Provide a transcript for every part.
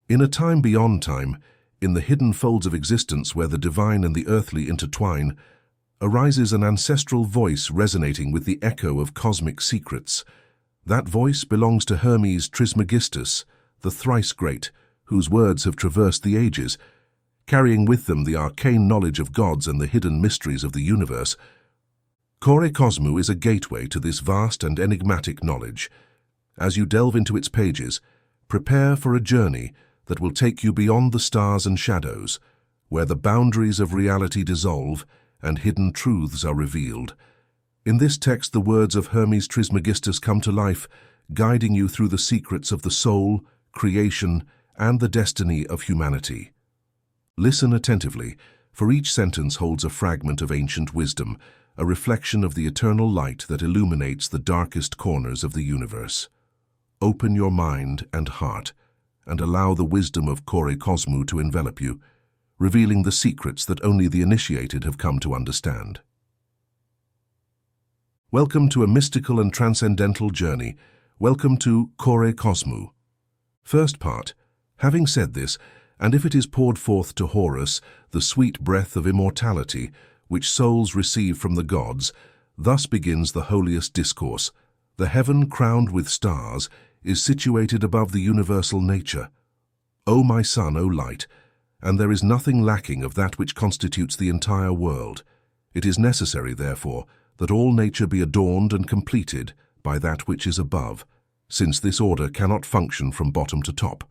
In a time beyond time, in the hidden folds of existence where the divine and the earthly intertwine, arises an ancestral voice resonating with the echo of cosmic secrets. That voice belongs to Hermes Trismegistus, the thrice great, whose words have traversed the ages, carrying with them the arcane knowledge of gods and the hidden mysteries of the universe. Kosmou is a gateway to this vast and enigmatic knowledge. As you delve into its pages, prepare for a journey that will take you beyond the stars and shadows, where the boundaries of reality dissolve and hidden truths are revealed. In this text, the words of Hermes Trismegistus come to life, guiding you through the secrets of the soul, creation, and the destiny of humanity. Listen attentively, for each sentence holds a fragment of ancient wisdom, a reflection of the eternal light that illuminates the darkest corners of the universe. Open your mind and heart, and allow the wisdom of Kosmou to envelop you, revealing the secrets that only the initiated have come to understand. Welcome to a mystical and transcendental journey. Welcome to Kosmou. First part. Having said this, and if it is poured forth to Horus, the sweet breath of immortality, which souls receive from the gods, thus begins the holiest discourse. The heaven crowned with stars is situated above the universal nature. O my son, O light, and there is nothing lacking of that which constitutes the entire world. It is necessary, therefore, that all nature be adorned and completed by that which is above, since this order cannot function from bottom to top.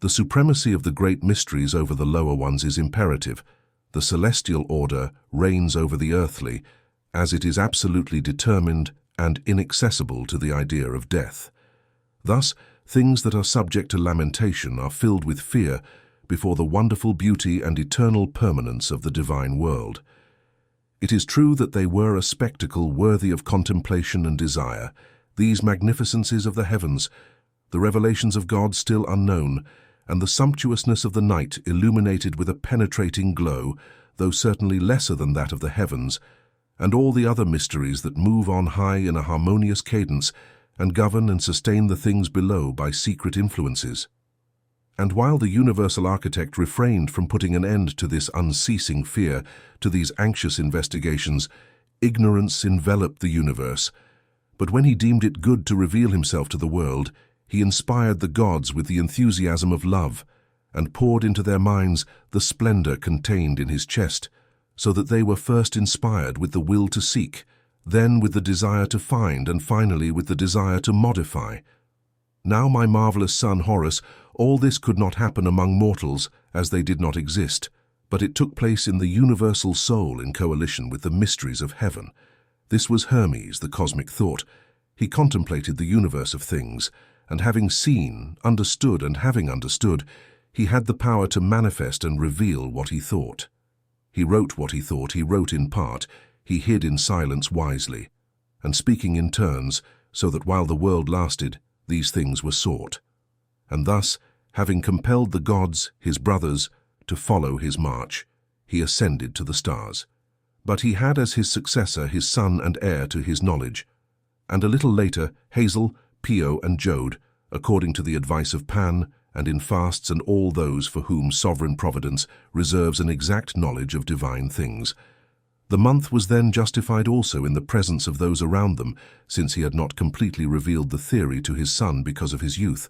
The supremacy of the great mysteries over the lower ones is imperative. The celestial order reigns over the earthly, as it is absolutely determined and inaccessible to the idea of death. Thus, things that are subject to lamentation are filled with fear before the wonderful beauty and eternal permanence of the divine world. It is true that they were a spectacle worthy of contemplation and desire, these magnificences of the heavens, the revelations of God still unknown, and the sumptuousness of the night illuminated with a penetrating glow, though certainly lesser than that of the heavens, and all the other mysteries that move on high in a harmonious cadence and govern and sustain the things below by secret influences. And while the universal architect refrained from putting an end to this unceasing fear, to these anxious investigations, ignorance enveloped the universe. But when he deemed it good to reveal himself to the world, he inspired the gods with the enthusiasm of love, and poured into their minds the splendor contained in his chest, so that they were first inspired with the will to seek, then with the desire to find, and finally with the desire to modify. Now, my marvelous son Horus, all this could not happen among mortals, as they did not exist, but it took place in the universal soul in coalition with the mysteries of heaven. This was Hermes, the cosmic thought. He contemplated the universe of things, and having seen, understood, and having understood, he had the power to manifest and reveal what he thought. He wrote what he thought, he wrote in part, he hid in silence wisely, and speaking in turns, so that while the world lasted, these things were sought. And thus, having compelled the gods, his brothers, to follow his march, he ascended to the stars. But he had as his successor his son and heir to his knowledge, and a little later Hazel, Pio, and Jode, according to the advice of Pan, and in fasts and all those for whom sovereign providence reserves an exact knowledge of divine things. The month was then justified also in the presence of those around them, since he had not completely revealed the theory to his son because of his youth.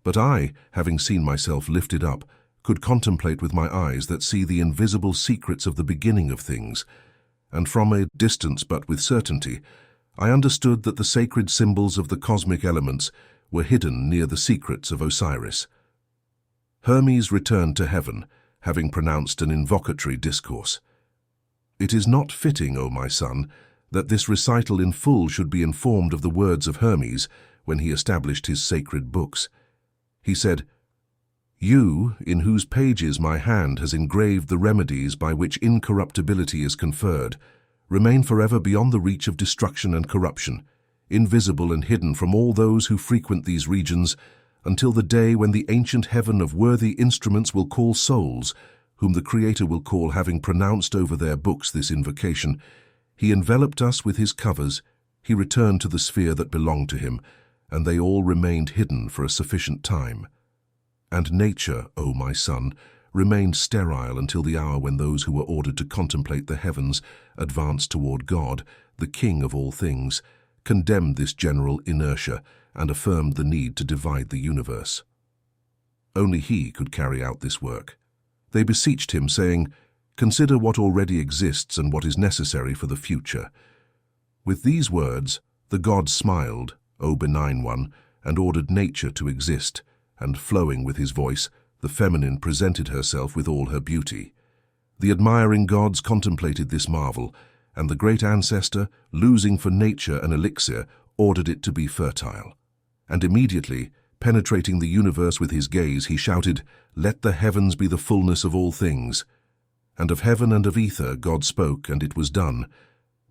But I, having seen myself lifted up, could contemplate with my eyes that see the invisible secrets of the beginning of things, and from a distance but with certainty, I understood that the sacred symbols of the cosmic elements were hidden near the secrets of Osiris. Hermes returned to heaven, having pronounced an invocatory discourse. It is not fitting, O my son, that this recital in full should be informed of the words of Hermes when he established his sacred books. He said, "You, in whose pages my hand has engraved the remedies by which incorruptibility is conferred, remain forever beyond the reach of destruction and corruption, invisible and hidden from all those who frequent these regions, until the day when the ancient heaven of worthy instruments will call souls, whom the Creator will call, having pronounced over their books this invocation. He enveloped us with his covers, he returned to the sphere that belonged to him, and they all remained hidden for a sufficient time. And nature, O my son, remained sterile until the hour when those who were ordered to contemplate the heavens advanced toward God, the King of all things, condemned this general inertia and affirmed the need to divide the universe. Only he could carry out this work. They beseeched him, saying, "Consider what already exists and what is necessary for the future." With these words, the god smiled, O benign one, and ordered nature to exist, and flowing with his voice, the feminine presented herself with all her beauty. The admiring gods contemplated this marvel, and the great ancestor, losing for nature an elixir, ordered it to be fertile. And immediately, penetrating the universe with his gaze, he shouted, "Let the heavens be the fullness of all things." And of heaven and of ether God spoke, and it was done.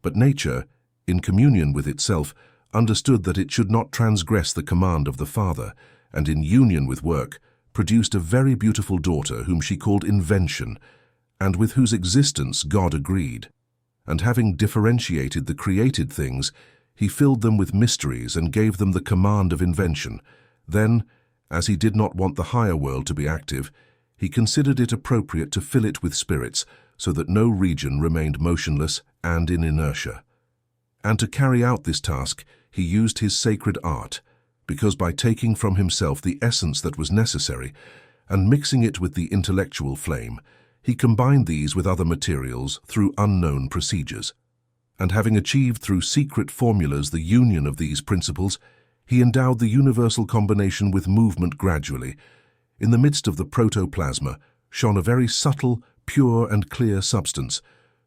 But nature, in communion with itself, understood that it should not transgress the command of the Father, and in union with work, produced a very beautiful daughter whom she called Invention, and with whose existence God agreed. And having differentiated the created things, he filled them with mysteries and gave them the command of invention. Then, as he did not want the higher world to be active, he considered it appropriate to fill it with spirits, so that no region remained motionless and in inertia. And to carry out this task, he used his sacred art, because by taking from himself the essence that was necessary and mixing it with the intellectual flame, he combined these with other materials through unknown procedures. And having achieved through secret formulas the union of these principles, he endowed the universal combination with movement gradually. In the midst of the protoplasma shone a very subtle, pure and clear substance,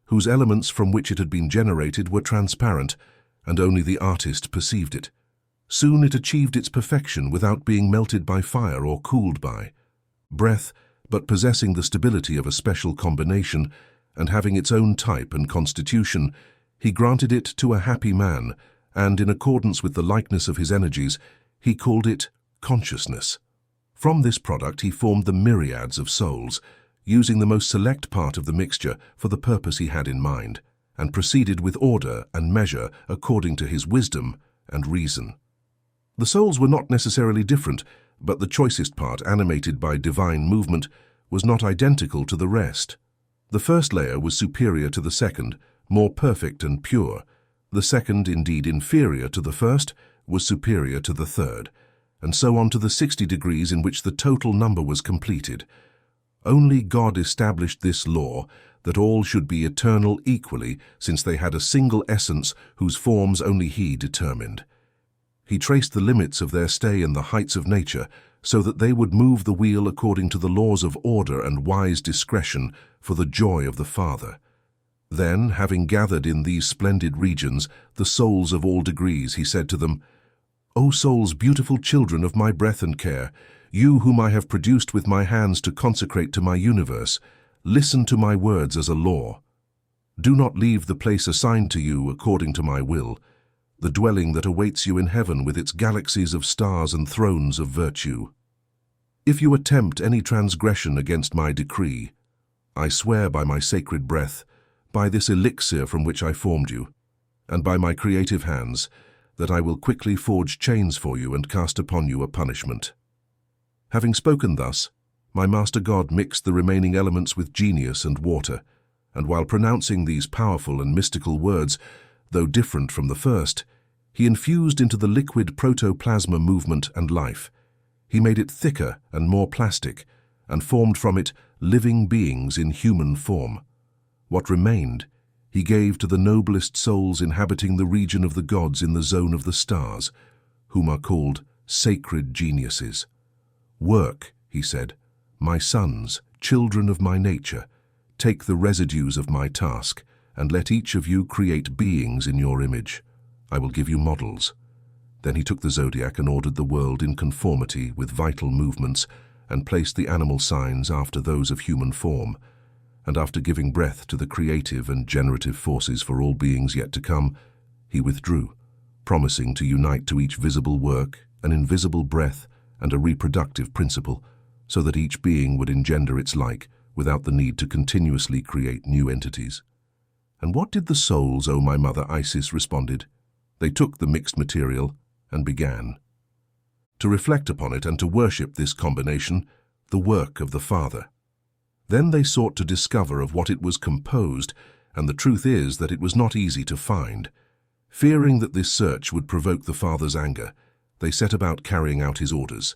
whose elements from which it had been generated were transparent, and only the artist perceived it. Soon it achieved its perfection without being melted by fire or cooled by breath, but possessing the stability of a special combination, and having its own type and constitution, he granted it to a happy man, and in accordance with the likeness of his energies, he called it consciousness. From this product he formed the myriads of souls, using the most select part of the mixture for the purpose he had in mind, and proceeded with order and measure according to his wisdom and reason. The souls were not necessarily different, but the choicest part, animated by divine movement, was not identical to the rest. The first layer was superior to the second, more perfect and pure. The second, indeed inferior to the first, was superior to the third, and so on to the 60 degrees in which the total number was completed. Only God established this law, that all should be eternal equally, since they had a single essence whose forms only he determined. He traced the limits of their stay in the heights of nature, so that they would move the wheel according to the laws of order and wise discretion for the joy of the Father. Then, having gathered in these splendid regions the souls of all degrees, he said to them, "O souls, beautiful children of my breath and care, you whom I have produced with my hands to consecrate to my universe, listen to my words as a law. Do not leave the place assigned to you according to my will, the dwelling that awaits you in heaven with its galaxies of stars and thrones of virtue. If you attempt any transgression against my decree, I swear by my sacred breath, by this elixir from which I formed you, and by my creative hands, that I will quickly forge chains for you and cast upon you a punishment." Having spoken thus, my master God mixed the remaining elements with genius and water, and while pronouncing these powerful and mystical words, though different from the first, he infused into the liquid protoplasma movement and life. He made it thicker and more plastic, and formed from it living beings in human form. What remained, he gave to the noblest souls inhabiting the region of the gods in the zone of the stars, whom are called sacred geniuses. "Work," he said, "my sons, children of my nature, take the residues of my task, and let each of you create beings in your image. I will give you models." Then he took the zodiac and ordered the world in conformity with vital movements, and placed the animal signs after those of human form. And after giving breath to the creative and generative forces for all beings yet to come, he withdrew, promising to unite to each visible work an invisible breath and a reproductive principle, so that each being would engender its like without the need to continuously create new entities. "And what did the souls, O my mother Isis?" responded. They took the mixed material and began to reflect upon it and to worship this combination, the work of the Father. Then they sought to discover of what it was composed, and the truth is that it was not easy to find. Fearing that this search would provoke the Father's anger, they set about carrying out his orders.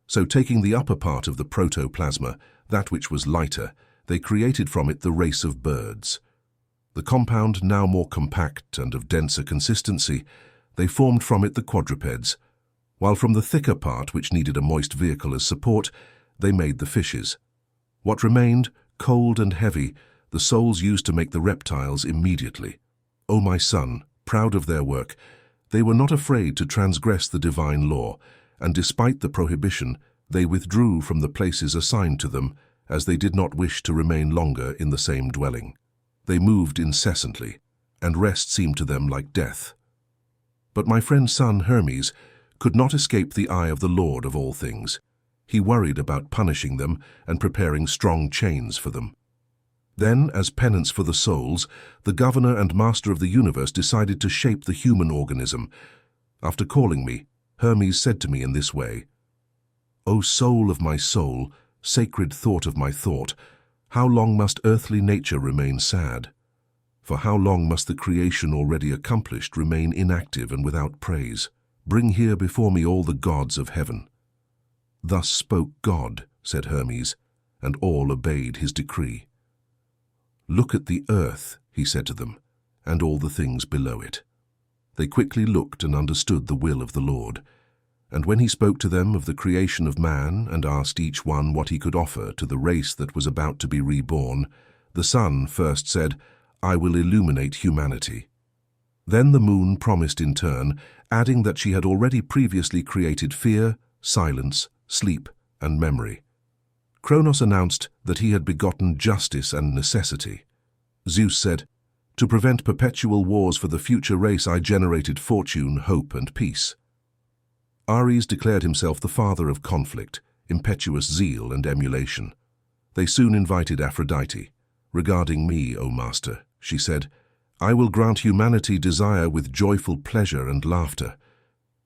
So taking the upper part of the protoplasma, that which was lighter, they created from it the race of birds. The compound, now more compact and of denser consistency, they formed from it the quadrupeds, while from the thicker part, which needed a moist vehicle as support, they made the fishes. What remained, cold and heavy, the souls used to make the reptiles immediately. O my son, proud of their work, they were not afraid to transgress the divine law, and despite the prohibition, they withdrew from the places assigned to them, as they did not wish to remain longer in the same dwelling. They moved incessantly, and rest seemed to them like death. But my friend's son Hermes could not escape the eye of the Lord of all things. He worried about punishing them and preparing strong chains for them. Then, as penance for the souls, the governor and master of the universe decided to shape the human organism. After calling me, Hermes said to me in this way, "O soul of my soul, sacred thought of my thought, how long must earthly nature remain sad? For how long must the creation already accomplished remain inactive and without praise? Bring here before me all the gods of heaven." Thus spoke God, said Hermes, and all obeyed his decree. "Look at the earth," he said to them, "and all the things below it." They quickly looked and understood the will of the Lord. And when he spoke to them of the creation of man and asked each one what he could offer to the race that was about to be reborn, the sun first said, "I will illuminate humanity." Then the moon promised in turn, adding that she had already previously created fear, silence, sleep, and memory. Kronos announced that he had begotten justice and necessity. Zeus said, "To prevent perpetual wars for the future race, I generated fortune, hope, and peace." Ares declared himself the father of conflict, impetuous zeal, and emulation. They soon invited Aphrodite. "Regarding me, O master," she said, "I will grant humanity desire with joyful pleasure and laughter.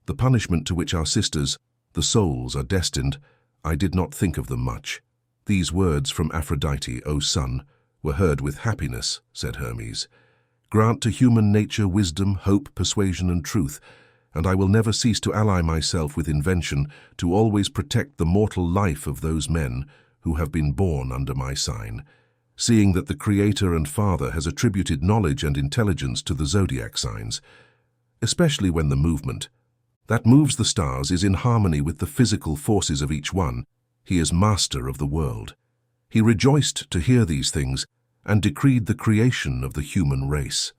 The punishment to which our sisters, the souls, are destined, I did not think of them much." These words from Aphrodite, O son, were heard with happiness, said Hermes. "Grant to human nature wisdom, hope, persuasion, and truth, and I will never cease to ally myself with invention to always protect the mortal life of those men who have been born under my sign, seeing that the Creator and Father has attributed knowledge and intelligence to the zodiac signs, especially when the movement that moves the stars is in harmony with the physical forces of each one. He is master of the world. He rejoiced to hear these things and decreed the creation of the human race."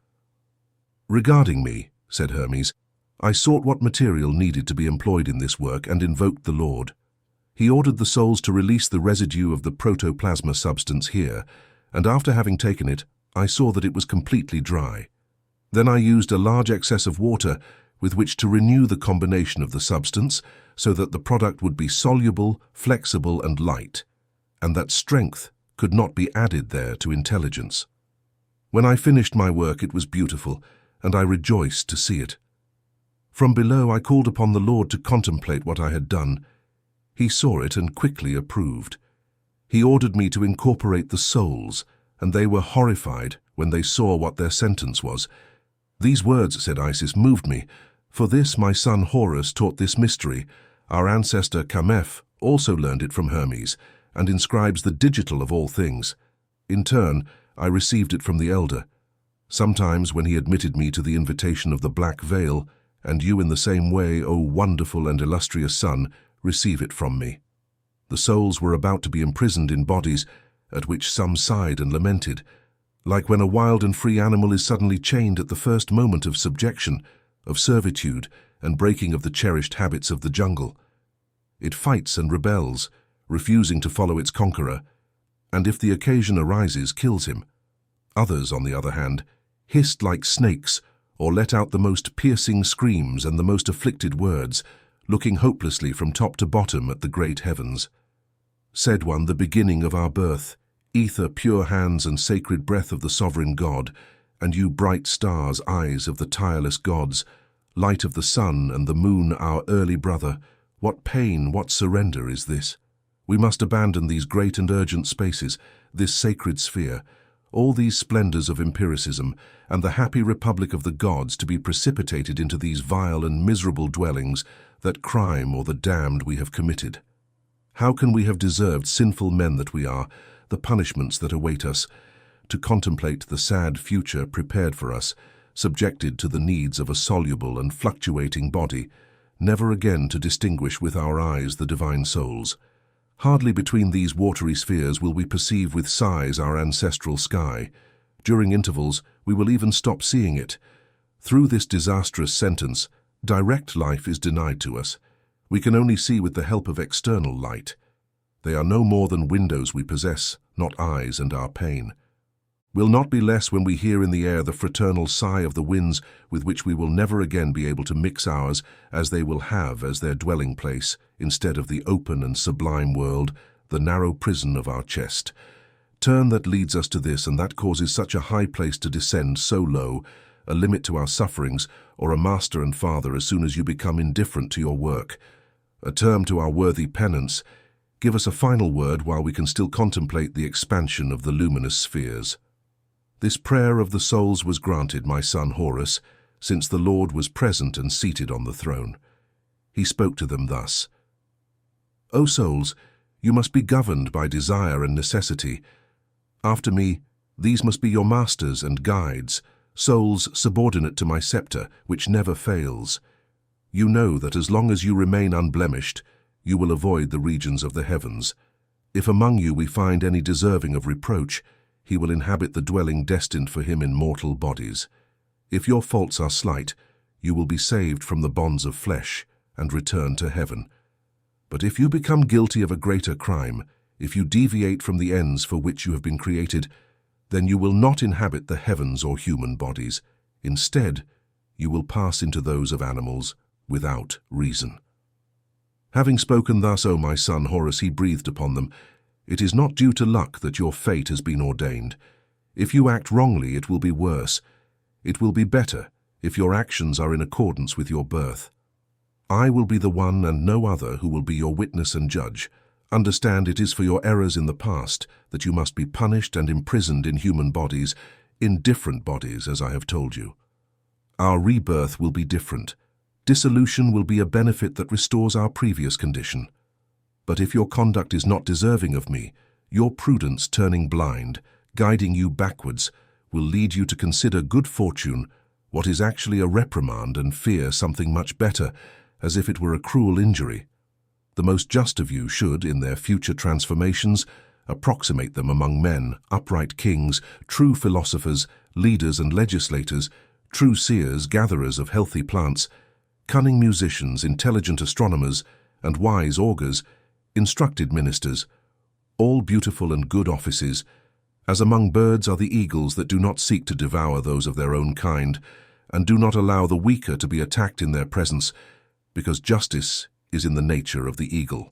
"Regarding me," said Hermes, "I sought what material needed to be employed in this work and invoked the Lord. He ordered the souls to release the residue of the protoplasma substance here, and after having taken it, I saw that it was completely dry. Then I used a large excess of water with which to renew the combination of the substance so that the product would be soluble, flexible, and light, and that strength could not be added there to intelligence. When I finished my work, it was beautiful, and I rejoiced to see it. From below, I called upon the Lord to contemplate what I had done. He saw it and quickly approved. He ordered me to incorporate the souls, and they were horrified when they saw what their sentence was. These words, said Isis, moved me. For this my son Horus taught this mystery. Our ancestor Kameph also learned it from Hermes, and inscribes the digital of all things. In turn, I received it from the elder. Sometimes when he admitted me to the invitation of the black veil, and you in the same way, O wonderful and illustrious son, receive it from me. The souls were about to be imprisoned in bodies, at which some sighed and lamented, like when a wild and free animal is suddenly chained at the first moment of subjection, of servitude, and breaking of the cherished habits of the jungle. It fights and rebels, refusing to follow its conqueror, and if the occasion arises, kills him. Others, on the other hand, hissed like snakes, or let out the most piercing screams and the most afflicted words, looking hopelessly from top to bottom at the great heavens. Said one, the beginning of our birth, ether, pure hands, and sacred breath of the sovereign God, and you bright stars, eyes of the tireless gods, light of the sun and the moon, our early brother, what pain, what surrender is this? We must abandon these great and urgent spaces, this sacred sphere, all these splendors of empiricism, and the happy republic of the gods to be precipitated into these vile and miserable dwellings that crime or the damned we have committed. How can we have deserved, sinful men that we are, the punishments that await us, to contemplate the sad future prepared for us, subjected to the needs of a soluble and fluctuating body, never again to distinguish with our eyes the divine souls? Hardly between these watery spheres will we perceive with sighs our ancestral sky. During intervals, we will even stop seeing it. Through this disastrous sentence, direct life is denied to us. We can only see with the help of external light. They are no more than windows we possess, not eyes and our pain. Will not be less when we hear in the air the fraternal sigh of the winds with which we will never again be able to mix ours, as they will have as their dwelling place, instead of the open and sublime world, the narrow prison of our chest. Turn that leads us to this, and that causes such a high place to descend so low, a limit to our sufferings, or a master and father as soon as you become indifferent to your work. A term to our worthy penance. Give us a final word while we can still contemplate the expansion of the luminous spheres. This prayer of the souls was granted, my son Horus, since the Lord was present and seated on the throne. He spoke to them thus: O souls, you must be governed by desire and necessity. After me, these must be your masters and guides, souls subordinate to my scepter, which never fails. You know that as long as you remain unblemished, you will avoid the regions of the heavens. If among you we find any deserving of reproach, he will inhabit the dwelling destined for him in mortal bodies. If your faults are slight, you will be saved from the bonds of flesh and return to heaven. But if you become guilty of a greater crime, if you deviate from the ends for which you have been created, then you will not inhabit the heavens or human bodies. Instead, you will pass into those of animals without reason. Having spoken thus, O my son Horus, he breathed upon them. It is not due to luck that your fate has been ordained. If you act wrongly, it will be worse. It will be better if your actions are in accordance with your birth. I will be the one and no other who will be your witness and judge. Understand, it is for your errors in the past that you must be punished and imprisoned in human bodies, in different bodies, as I have told you. Our rebirth will be different. Dissolution will be a benefit that restores our previous condition. But if your conduct is not deserving of me, your prudence turning blind, guiding you backwards, will lead you to consider good fortune what is actually a reprimand and fear something much better, as if it were a cruel injury. The most just of you should, in their future transformations, approximate them among men, upright kings, true philosophers, leaders and legislators, true seers, gatherers of healthy plants, cunning musicians, intelligent astronomers, and wise augurs, instructed ministers, all beautiful and good offices, as among birds are the eagles that do not seek to devour those of their own kind, and do not allow the weaker to be attacked in their presence, because justice is in the nature of the eagle.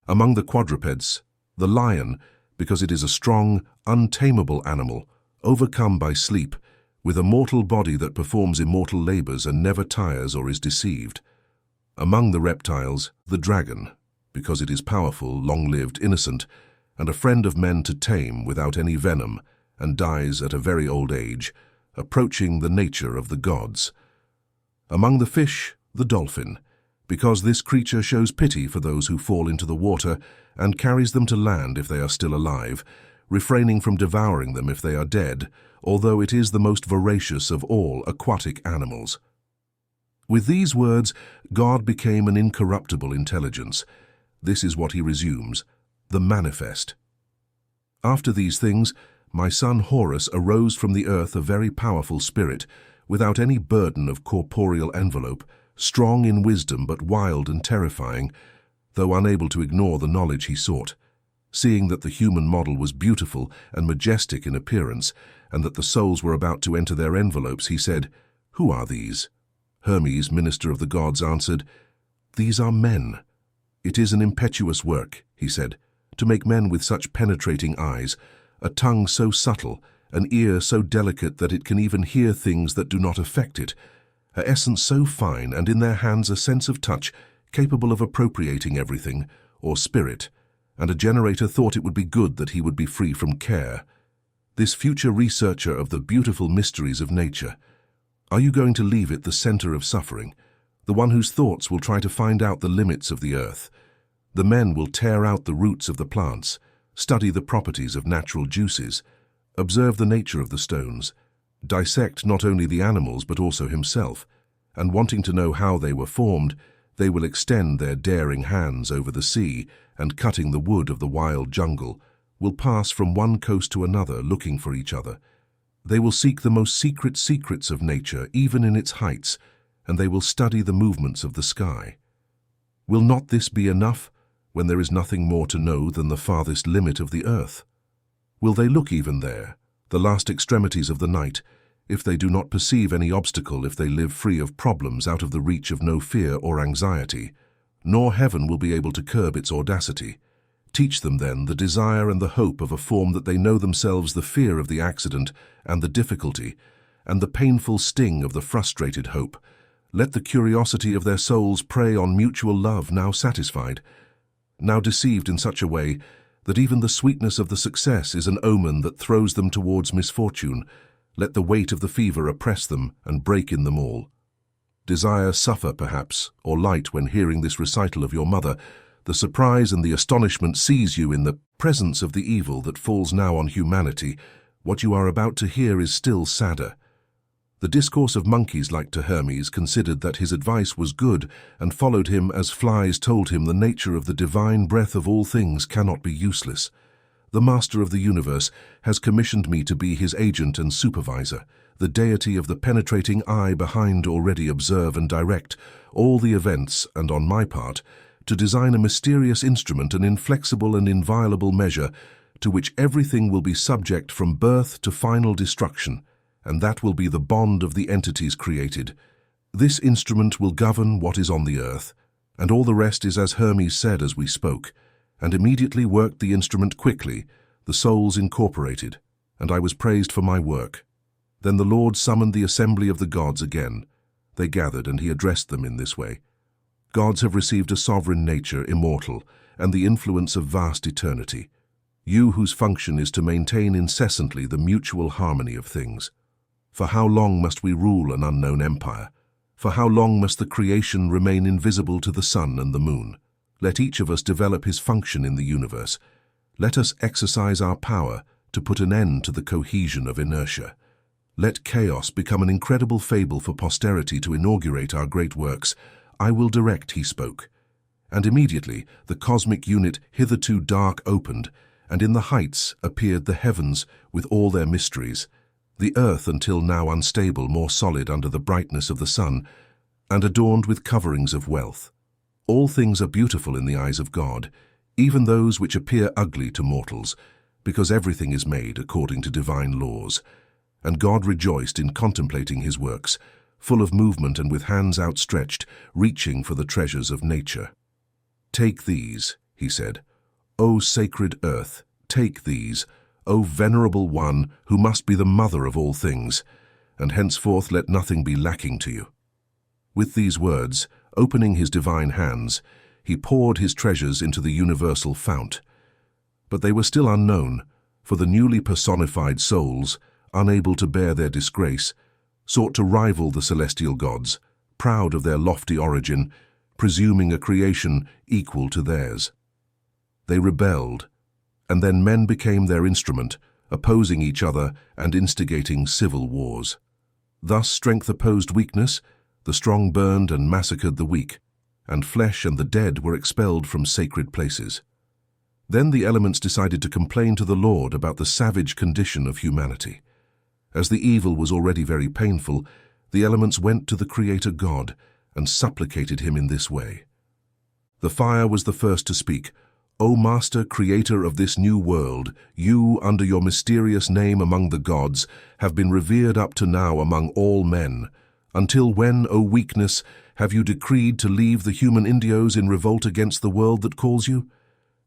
Among the quadrupeds, the lion, because it is a strong, untamable animal, overcome by sleep, with a mortal body that performs immortal labors and never tires or is deceived. Among the reptiles, the dragon, because it is powerful, long-lived, innocent, and a friend of men to tame without any venom, and dies at a very old age, approaching the nature of the gods. Among the fish, the dolphin, because this creature shows pity for those who fall into the water and carries them to land if they are still alive, refraining from devouring them if they are dead, although it is the most voracious of all aquatic animals. With these words, God became an incorruptible intelligence. This is what he resumes, the manifest. After these things, my son Horus arose from the earth a very powerful spirit, without any burden of corporeal envelope, strong in wisdom but wild and terrifying, though unable to ignore the knowledge he sought. Seeing that the human model was beautiful and majestic in appearance, and that the souls were about to enter their envelopes, he said, "Who are these?" Hermes, minister of the gods, answered, "These are men." "It is an impetuous work," he said, "to make men with such penetrating eyes, a tongue so subtle, an ear so delicate that it can even hear things that do not affect it, a essence so fine, and in their hands a sense of touch capable of appropriating everything, or spirit, and a generator thought it would be good that he would be free from care. This future researcher of the beautiful mysteries of nature, are you going to leave it the center of suffering, the one whose thoughts will try to find out the limits of the earth? The men will tear out the roots of the plants, study the properties of natural juices, observe the nature of the stones, dissect not only the animals but also himself, and wanting to know how they were formed, they will extend their daring hands over the sea and, cutting the wood of the wild jungle, will pass from one coast to another looking for each other. They will seek the most secret secrets of nature, even in its heights, and they will study the movements of the sky. Will not this be enough when there is nothing more to know than the farthest limit of the earth? Will they look even there, the last extremities of the night, if they do not perceive any obstacle, if they live free of problems, out of the reach of no fear or anxiety? Nor heaven will be able to curb its audacity. Teach them then the desire and the hope of a form that they know themselves, the fear of the accident and the difficulty, and the painful sting of the frustrated hope. Let the curiosity of their souls prey on mutual love, now satisfied, now deceived in such a way that even the sweetness of the success is an omen that throws them towards misfortune. Let the weight of the fever oppress them and break in them all. Desire suffer, perhaps, or light when hearing this recital of your mother. The surprise and the astonishment seize you in the presence of the evil that falls now on humanity. What you are about to hear is still sadder. The discourse of monkeys, like to Hermes, considered that his advice was good and followed him as flies told him the nature of the divine breath of all things cannot be useless. The Master of the universe has commissioned me to be his agent and supervisor. The deity of the penetrating eye behind already observe and direct all the events, and on my part, to design a mysterious instrument, an inflexible and inviolable measure, to which everything will be subject from birth to final destruction, and that will be the bond of the entities created. This instrument will govern what is on the earth, and all the rest is as Hermes said as we spoke, and immediately worked the instrument quickly, the souls incorporated, and I was praised for my work. Then the Lord summoned the assembly of the gods again. They gathered, and he addressed them in this way. Gods have received a sovereign nature, immortal, and the influence of vast eternity. You whose function is to maintain incessantly the mutual harmony of things. For how long must we rule an unknown empire? For how long must the creation remain invisible to the sun and the moon? Let each of us develop his function in the universe. Let us exercise our power to put an end to the cohesion of inertia. Let chaos become an incredible fable for posterity to inaugurate our great works. I will direct, he spoke. And immediately the cosmic unit hitherto dark opened, and in the heights appeared the heavens with all their mysteries, the earth until now unstable, more solid under the brightness of the sun, and adorned with coverings of wealth. All things are beautiful in the eyes of God, even those which appear ugly to mortals, because everything is made according to divine laws. And God rejoiced in contemplating his works, full of movement and with hands outstretched, reaching for the treasures of nature. Take these, he said, O sacred earth, take these, O venerable one who must be the mother of all things, and henceforth let nothing be lacking to you. With these words, opening his divine hands, he poured his treasures into the universal fount. But they were still unknown, for the newly personified souls, unable to bear their disgrace, sought to rival the celestial gods, proud of their lofty origin, presuming a creation equal to theirs. They rebelled, and then men became their instrument, opposing each other and instigating civil wars. Thus strength opposed weakness, the strong burned and massacred the weak, and flesh and the dead were expelled from sacred places. Then the elements decided to complain to the Lord about the savage condition of humanity. As the evil was already very painful, the elements went to the Creator God and supplicated him in this way. The fire was the first to speak. O Master, Creator of this new world, you, under your mysterious name among the gods, have been revered up to now among all men. Until when, O weakness, have you decreed to leave the human Indios in revolt against the world that calls you?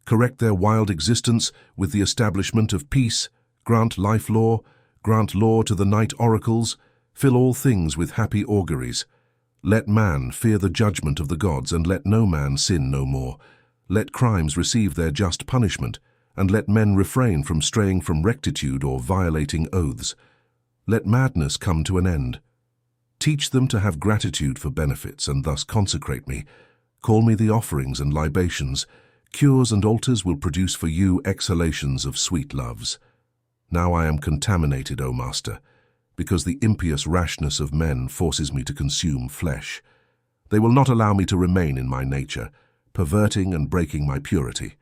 Correct their wild existence with the establishment of peace, grant life law, grant law to the night oracles, fill all things with happy auguries. Let man fear the judgment of the gods, and let no man sin no more. Let crimes receive their just punishment, and let men refrain from straying from rectitude or violating oaths. Let madness come to an end. Teach them to have gratitude for benefits and thus consecrate me. Call me the offerings and libations. Cures and altars will produce for you exhalations of sweet loves. Now I am contaminated, O Master, because the impious rashness of men forces me to consume flesh. They will not allow me to remain in my nature, perverting and breaking my purity.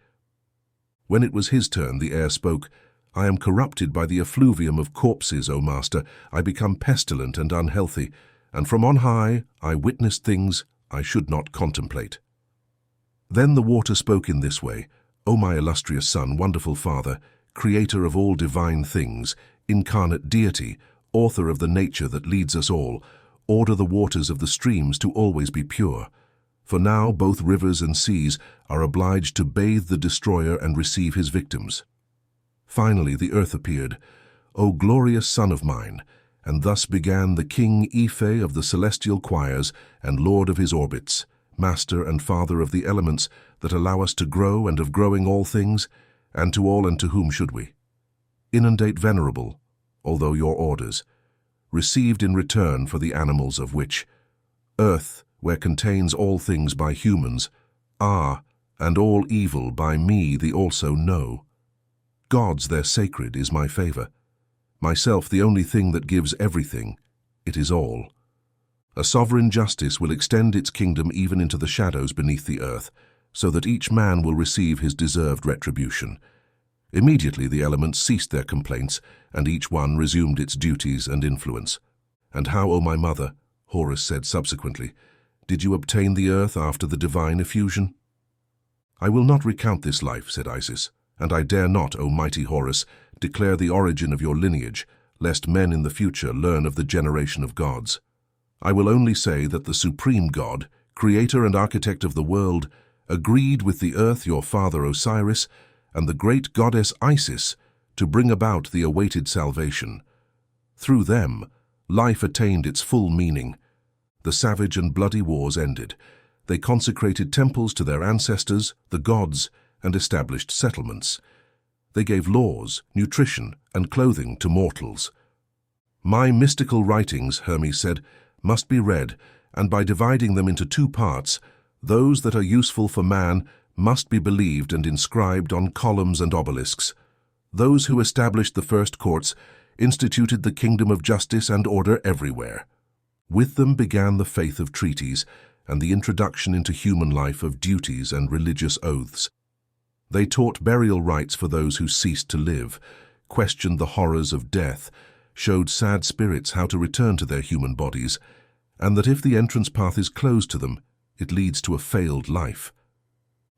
When it was his turn, the air spoke, I am corrupted by the effluvium of corpses, O Master. I become pestilent and unhealthy, and from on high I witnessed things I should not contemplate. Then the water spoke in this way, O my illustrious Son, wonderful Father, Creator of all divine things, incarnate deity, author of the nature that leads us all, order the waters of the streams to always be pure. For now both rivers and seas are obliged to bathe the destroyer and receive his victims. Finally the earth appeared, O glorious Son of mine, and thus began the King Ife of the celestial choirs and Lord of his orbits, Master and Father of the elements that allow us to grow and of growing all things, and to all and to whom should we? Inundate venerable, although your orders, received in return for the animals of which, earth, where contains all things by humans, are, and all evil by me the also know. Gods their sacred is my favor. Myself the only thing that gives everything, it is all. A sovereign justice will extend its kingdom even into the shadows beneath the earth, so that each man will receive his deserved retribution. Immediately the elements ceased their complaints, and each one resumed its duties and influence. And how, O my mother, Horus said subsequently, did you obtain the earth after the divine effusion? I will not recount this life, said Isis, and I dare not, O mighty Horus, declare the origin of your lineage, lest men in the future learn of the generation of gods. I will only say that the supreme God, creator and architect of the world, agreed with the earth, your father Osiris, and the great goddess Isis to bring about the awaited salvation. Through them, life attained its full meaning. The savage and bloody wars ended. They consecrated temples to their ancestors, the gods, and established settlements. They gave laws, nutrition, and clothing to mortals. My mystical writings, Hermes said, must be read, and by dividing them into two parts, those that are useful for man must be believed and inscribed on columns and obelisks. Those who established the first courts instituted the kingdom of justice and order everywhere. With them began the faith of treaties and the introduction into human life of duties and religious oaths. They taught burial rites for those who ceased to live, questioned the horrors of death, showed sad spirits how to return to their human bodies, and that if the entrance path is closed to them, it leads to a failed life.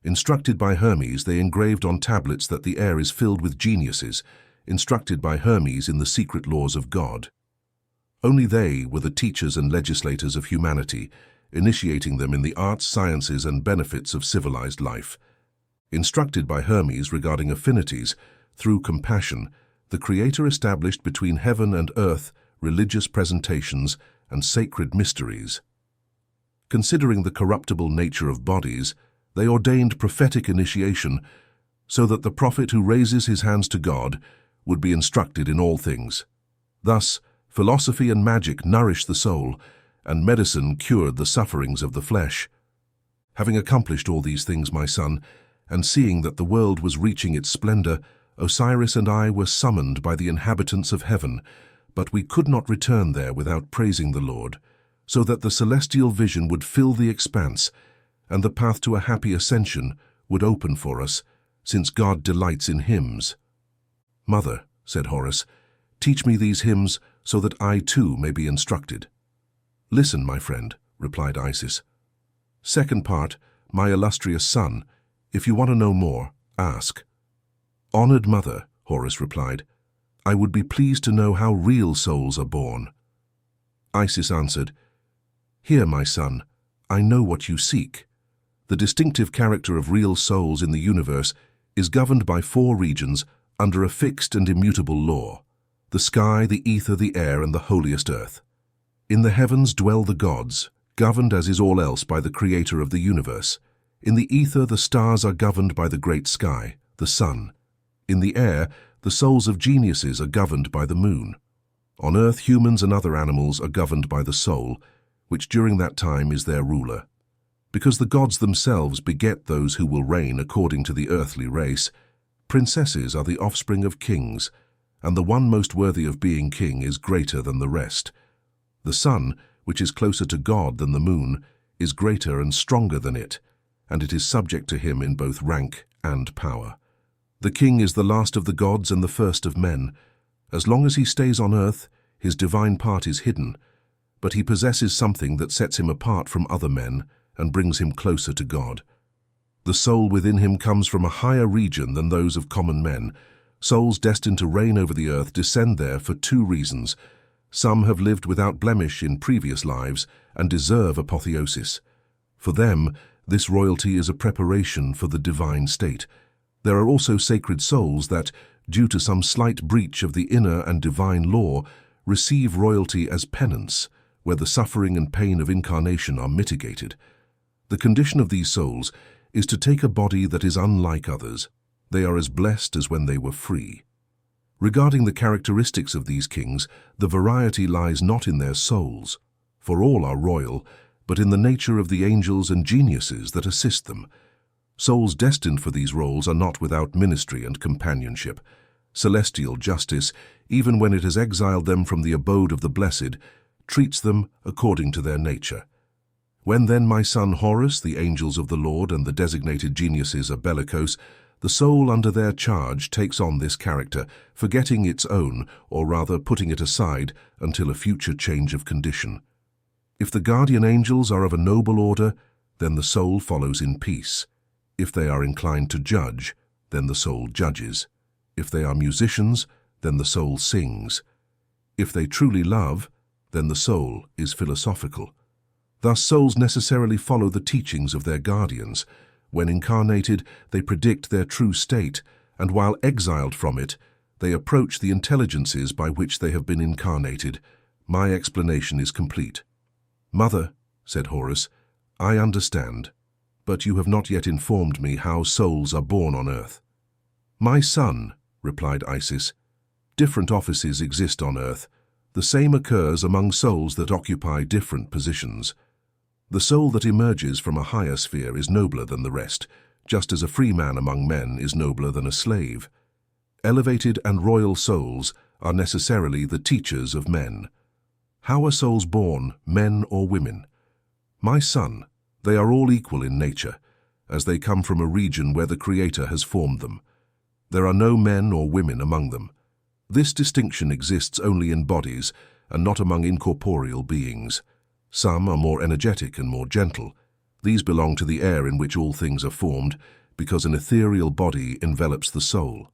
Instructed by Hermes, they engraved on tablets that the air is filled with geniuses, instructed by Hermes in the secret laws of God. Only they were the teachers and legislators of humanity, initiating them in the arts, sciences, and benefits of civilized life. Instructed by Hermes regarding affinities, through compassion, the Creator established between heaven and earth religious presentations and sacred mysteries. Considering the corruptible nature of bodies, they ordained prophetic initiation so that the prophet who raises his hands to God would be instructed in all things. Thus, philosophy and magic nourished the soul, and medicine cured the sufferings of the flesh. Having accomplished all these things, my son, and seeing that the world was reaching its splendor, Osiris and I were summoned by the inhabitants of heaven, but we could not return there without praising the Lord, so that the celestial vision would fill the expanse, and the path to a happy ascension would open for us, since God delights in hymns. Mother, said Horus, teach me these hymns so that I too may be instructed. Listen, my friend, replied Isis. Second part, my illustrious son, if you want to know more, ask. Honored mother, Horus replied, I would be pleased to know how real souls are born. Isis answered, Here, my son, I know what you seek. The distinctive character of real souls in the universe is governed by 4 regions under a fixed and immutable law: the sky, the ether, the air, and the holiest earth. In the heavens dwell the gods, governed as is all else by the Creator of the universe. In the ether, the stars are governed by the great sky, the sun. In the air, the souls of geniuses are governed by the moon. On earth, humans and other animals are governed by the soul, which during that time is their ruler. Because the gods themselves beget those who will reign according to the earthly race, princesses are the offspring of kings, and the one most worthy of being king is greater than the rest. The sun, which is closer to God than the moon, is greater and stronger than it, and it is subject to him in both rank and power. The king is the last of the gods and the first of men. As long as he stays on earth, his divine part is hidden, but he possesses something that sets him apart from other men and brings him closer to God. The soul within him comes from a higher region than those of common men. Souls destined to reign over the earth descend there for two reasons. Some have lived without blemish in previous lives and deserve apotheosis. For them, this royalty is a preparation for the divine state. There are also sacred souls that, due to some slight breach of the inner and divine law, receive royalty as penance, where the suffering and pain of incarnation are mitigated. The condition of these souls is to take a body that is unlike others. They are as blessed as when they were free. Regarding the characteristics of these kings, the variety lies not in their souls, for all are royal, but in the nature of the angels and geniuses that assist them. Souls destined for these roles are not without ministry and companionship. Celestial justice, even when it has exiled them from the abode of the blessed, treats them according to their nature. When then my son Horus, the angels of the Lord, and the designated geniuses are bellicose, the soul under their charge takes on this character, forgetting its own, or rather putting it aside, until a future change of condition. If the guardian angels are of a noble order, then the soul follows in peace. If they are inclined to judge, then the soul judges. If they are musicians, then the soul sings. If they truly love, then the soul is philosophical. Thus souls necessarily follow the teachings of their guardians. When incarnated, they predict their true state, and while exiled from it, they approach the intelligences by which they have been incarnated. My explanation is complete. Mother, said Horus, I understand, but you have not yet informed me how souls are born on earth. My son, replied Isis, different offices exist on earth. The same occurs among souls that occupy different positions. The soul that emerges from a higher sphere is nobler than the rest, just as a free man among men is nobler than a slave. Elevated and royal souls are necessarily the teachers of men. How are souls born, men or women? My son, they are all equal in nature, as they come from a region where the Creator has formed them. There are no men or women among them. This distinction exists only in bodies and not among incorporeal beings. Some are more energetic and more gentle. These belong to the air in which all things are formed, because an ethereal body envelops the soul.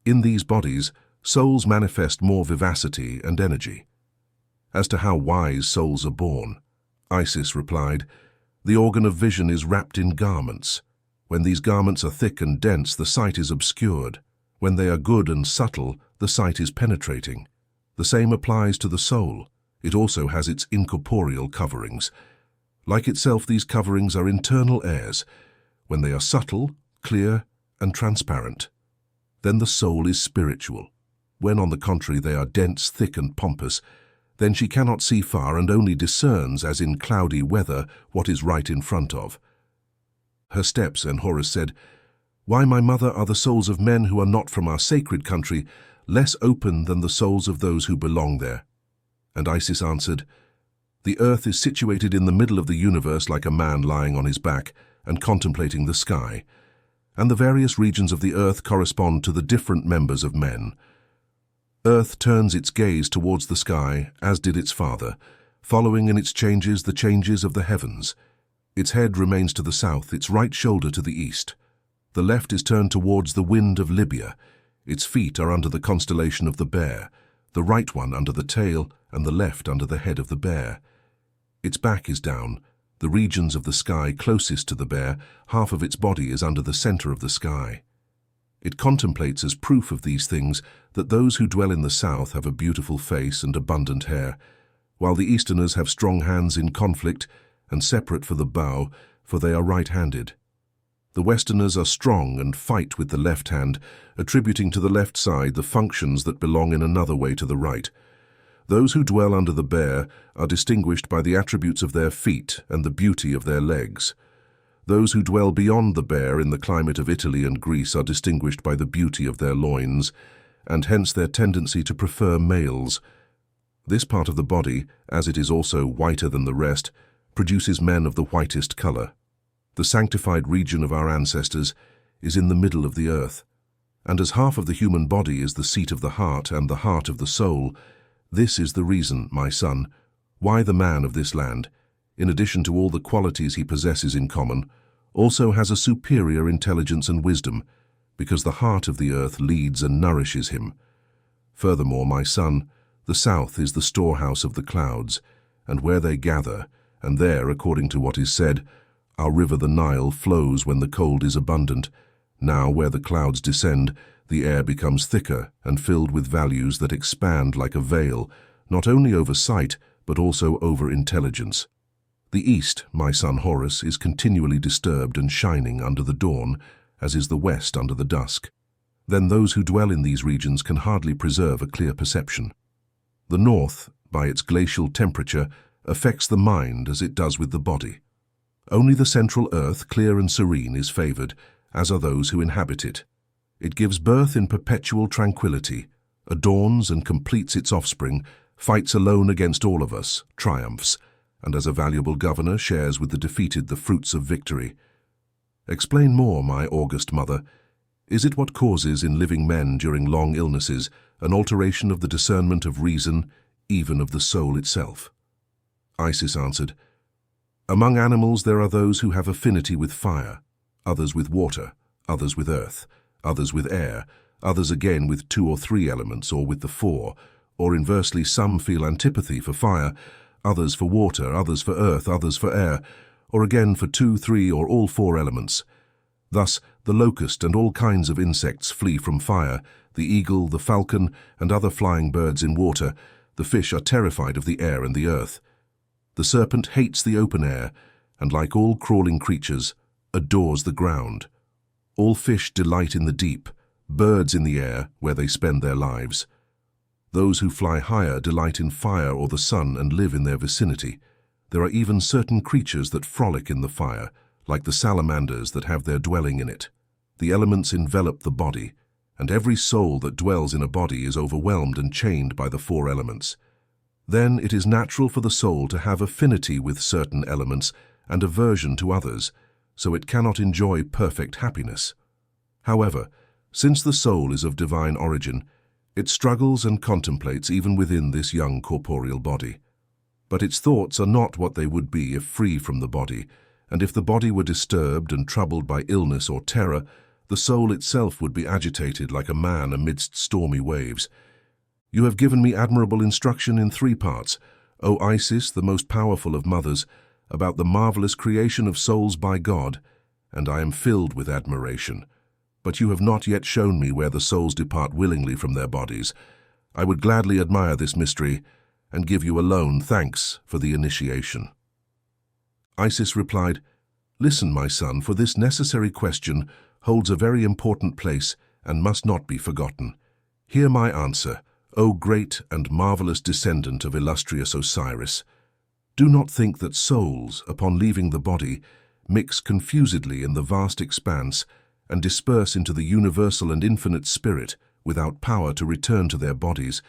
In these bodies, souls manifest more vivacity and energy. As to how wise souls are born, Isis replied, the organ of vision is wrapped in garments. When these garments are thick and dense, the sight is obscured. When they are good and subtle, the sight is penetrating. The same applies to the soul. It also has its incorporeal coverings. Like itself, these coverings are internal airs. When they are subtle, clear, and transparent, then the soul is spiritual. When, on the contrary, they are dense, thick, and pompous, then she cannot see far and only discerns, as in cloudy weather, what is right in front of her steps. And Horus said, Why, my mother, are the souls of men who are not from our sacred country less open than the souls of those who belong there? And Isis answered, The earth is situated in the middle of the universe like a man lying on his back and contemplating the sky, and the various regions of the earth correspond to the different members of men. Earth turns its gaze towards the sky, as did its father, following in its changes the changes of the heavens. Its head remains to the south, its right shoulder to the east. The left is turned towards the wind of Libya. Its feet are under the constellation of the bear, the right one under the tail, and the left under the head of the bear. Its back is down, the regions of the sky closest to the bear, half of its body is under the center of the sky. It contemplates as proof of these things that those who dwell in the south have a beautiful face and abundant hair, while the easterners have strong hands in conflict and separate for the bow, for they are right-handed. The Westerners are strong and fight with the left hand, attributing to the left side the functions that belong in another way to the right. Those who dwell under the bear are distinguished by the attributes of their feet and the beauty of their legs. Those who dwell beyond the bear in the climate of Italy and Greece are distinguished by the beauty of their loins, and hence their tendency to prefer males. This part of the body, as it is also whiter than the rest, produces men of the whitest color. The sanctified region of our ancestors is in the middle of the earth, and as half of the human body is the seat of the heart and the heart of the soul, this is the reason, my son, why the man of this land, in addition to all the qualities he possesses in common, also has a superior intelligence and wisdom, because the heart of the earth leads and nourishes him. Furthermore, my son, the south is the storehouse of the clouds, and where they gather, and there, according to what is said, our river the Nile flows when the cold is abundant. Now, where the clouds descend, the air becomes thicker and filled with values that expand like a veil, not only over sight, but also over intelligence. The east, my son Horus, is continually disturbed and shining under the dawn, as is the west under the dusk. Then those who dwell in these regions can hardly preserve a clear perception. The north, by its glacial temperature, affects the mind as it does with the body. Only the central earth, clear and serene, is favored, as are those who inhabit it. It gives birth in perpetual tranquility, adorns and completes its offspring, fights alone against all of us, triumphs, and as a valuable governor shares with the defeated the fruits of victory. Explain more, my august mother. Is it what causes in living men during long illnesses an alteration of the discernment of reason, even of the soul itself? Isis answered, Among animals there are those who have affinity with fire, others with water, others with earth, others with air, others again with 2 or 3 elements or with the 4, or inversely some feel antipathy for fire, others for water, others for earth, others for air, or again for 2, 3, or all 4 elements. Thus, the locust and all kinds of insects flee from fire, the eagle, the falcon, and other flying birds in water. The fish are terrified of the air and the earth. The serpent hates the open air, and like all crawling creatures, adores the ground. All fish delight in the deep, birds in the air, where they spend their lives. Those who fly higher delight in fire or the sun and live in their vicinity. There are even certain creatures that frolic in the fire, like the salamanders that have their dwelling in it. The elements envelop the body, and every soul that dwells in a body is overwhelmed and chained by the 4 elements. Then it is natural for the soul to have affinity with certain elements and aversion to others, so it cannot enjoy perfect happiness. However, since the soul is of divine origin, it struggles and contemplates even within this young corporeal body. But its thoughts are not what they would be if free from the body, and if the body were disturbed and troubled by illness or terror, the soul itself would be agitated like a man amidst stormy waves. You have given me admirable instruction in 3 parts, O Isis, the most powerful of mothers, about the marvelous creation of souls by God, and I am filled with admiration. But you have not yet shown me where the souls depart willingly from their bodies. I would gladly admire this mystery, and give you alone thanks for the initiation. Isis replied, Listen, my son, for this necessary question holds a very important place and must not be forgotten. Hear my answer, O great and marvelous descendant of illustrious Osiris. Do not think that souls, upon leaving the body, mix confusedly in the vast expanse and disperse into the universal and infinite spirit without power to return to their bodies,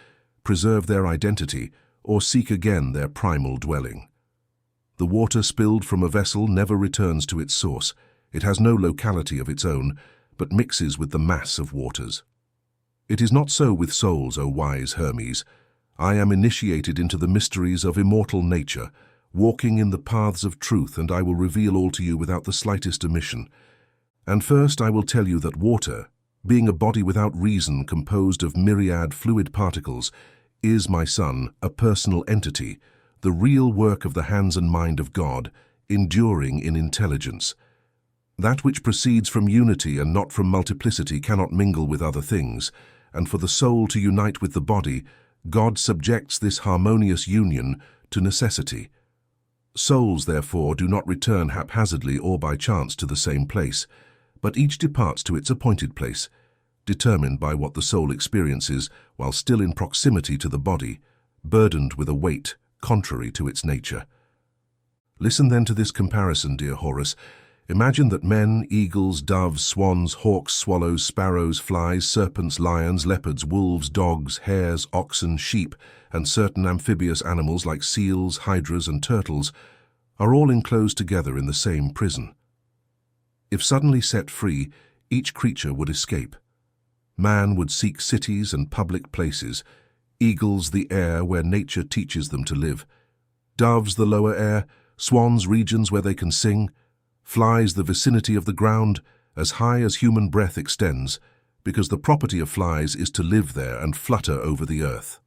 preserve their identity, or seek again their primal dwelling. The water spilled from a vessel never returns to its source. It has no locality of its own, but mixes with the mass of waters. It is not so with souls, O wise Hermes. I am initiated into the mysteries of immortal nature, walking in the paths of truth, and I will reveal all to you without the slightest omission. And first I will tell you that water, being a body without reason composed of myriad fluid particles, is, my son, a personal entity, the real work of the hands and mind of God, enduring in intelligence. That which proceeds from unity and not from multiplicity cannot mingle with other things, and for the soul to unite with the body, God subjects this harmonious union to necessity. Souls, therefore, do not return haphazardly or by chance to the same place. but each departs to its appointed place, determined by what the soul experiences while still in proximity to the body, burdened with a weight contrary to its nature. Listen then to this comparison, dear Horus. Imagine that men, eagles, doves, swans, hawks, swallows, sparrows, flies, serpents, lions, leopards, wolves, dogs, hares, oxen, sheep, and certain amphibious animals like seals, hydras, and turtles are all enclosed together in the same prison. If suddenly set free, each creature would escape. Man would seek cities and public places, eagles the air where nature teaches them to live, doves the lower air, swans regions where they can sing, flies the vicinity of the ground as high as human breath extends, because the property of flies is to live there and flutter over the earth.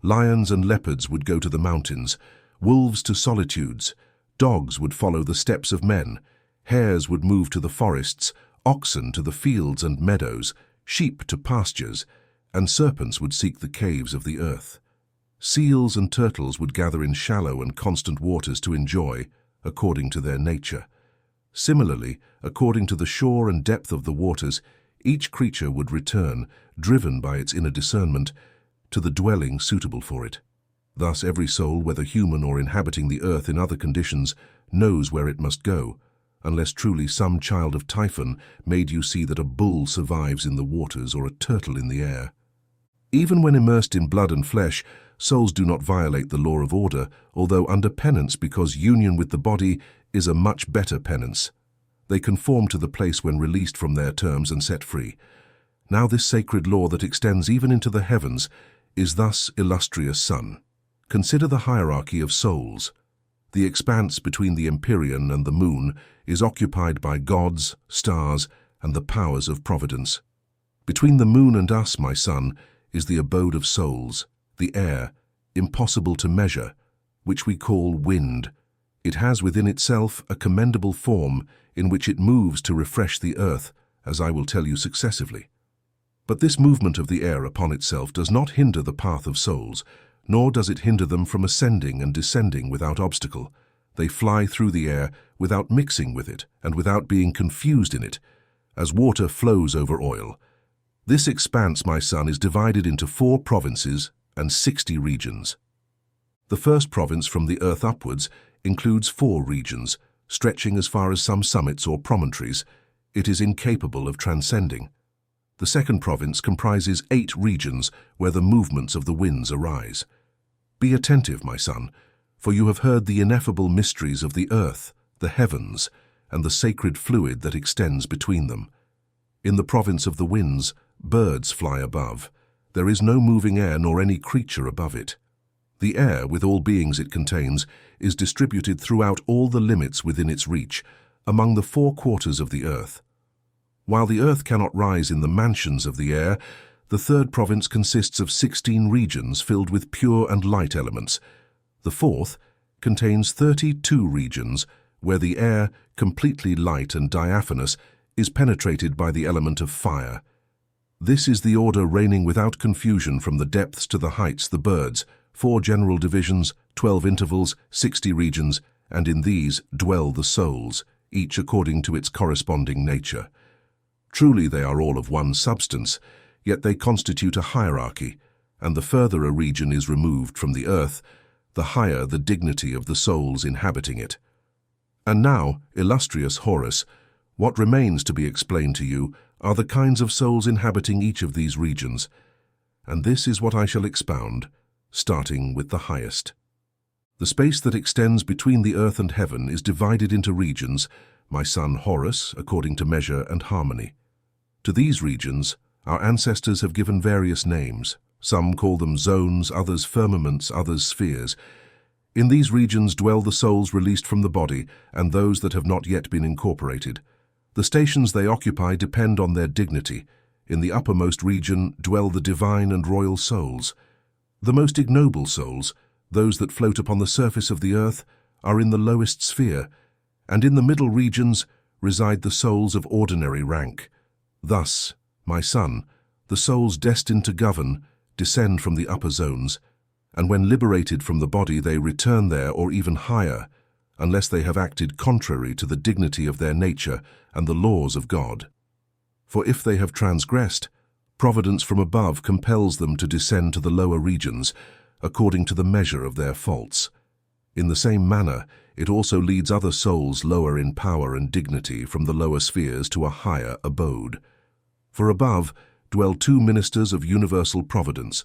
Lions and leopards would go to the mountains, wolves to solitudes, dogs would follow the steps of men, hares would move to the forests, oxen to the fields and meadows, sheep to pastures, and serpents would seek the caves of the earth. Seals and turtles would gather in shallow and constant waters to enjoy, according to their nature. Similarly, according to the shore and depth of the waters, each creature would return, driven by its inner discernment, to the dwelling suitable for it. Thus every soul, whether human or inhabiting the earth in other conditions, knows where it must go, unless truly some child of Typhon made you see that a bull survives in the waters or a turtle in the air. Even when immersed in blood and flesh, souls do not violate the law of order, although under penance, because union with the body is a much better penance. They conform to the place when released from their terms and set free. Now this sacred law that extends even into the heavens is thus, illustrious son. Consider the hierarchy of souls. The expanse between the empyrean and the moon is occupied by gods, stars, and the powers of providence. Between the moon and us, my son, is the abode of souls, the air, impossible to measure, which we call wind. It has within itself a commendable form in which it moves to refresh the earth, as I will tell you successively. But this movement of the air upon itself does not hinder the path of souls, nor does it hinder them from ascending and descending without obstacle. They fly through the air without mixing with it and without being confused in it, as water flows over oil. This expanse, my son, is divided into 4 provinces and 60 regions. The first province from the earth upwards includes 4 regions, stretching as far as some summits or promontories. It is incapable of transcending. The second province comprises 8 regions where the movements of the winds arise. Be attentive, my son, for you have heard the ineffable mysteries of the earth, the heavens, and the sacred fluid that extends between them. In the province of the winds, birds fly above. There is no moving air nor any creature above it. The air, with all beings it contains, is distributed throughout all the limits within its reach, among the 4 quarters of the earth. While the earth cannot rise in the mansions of the air, the third province consists of 16 regions filled with pure and light elements. The fourth contains 32 regions where the air, completely light and diaphanous, is penetrated by the element of fire. This is the order reigning without confusion from the depths to the heights, the birds, 4 general divisions, 12 intervals, 60 regions, and in these dwell the souls, each according to its corresponding nature. Truly they are all of one substance, yet they constitute a hierarchy, and the further a region is removed from the earth, the higher the dignity of the souls inhabiting it. And now, illustrious Horus, what remains to be explained to you are the kinds of souls inhabiting each of these regions, and this is what I shall expound, starting with the highest. The space that extends between the earth and heaven is divided into regions, my son Horus, according to measure and harmony. To these regions, our ancestors have given various names. Some call them zones, others firmaments, others spheres. In these regions dwell the souls released from the body and those that have not yet been incorporated. The stations they occupy depend on their dignity. In the uppermost region dwell the divine and royal souls. The most ignoble souls, those that float upon the surface of the earth, are in the lowest sphere, and in the middle regions reside the souls of ordinary rank. Thus, my son, the souls destined to govern descend from the upper zones, and when liberated from the body they return there or even higher, unless they have acted contrary to the dignity of their nature and the laws of God. For if they have transgressed, providence from above compels them to descend to the lower regions, according to the measure of their faults. In the same manner, it also leads other souls lower in power and dignity from the lower spheres to a higher abode. For above dwell two ministers of universal providence.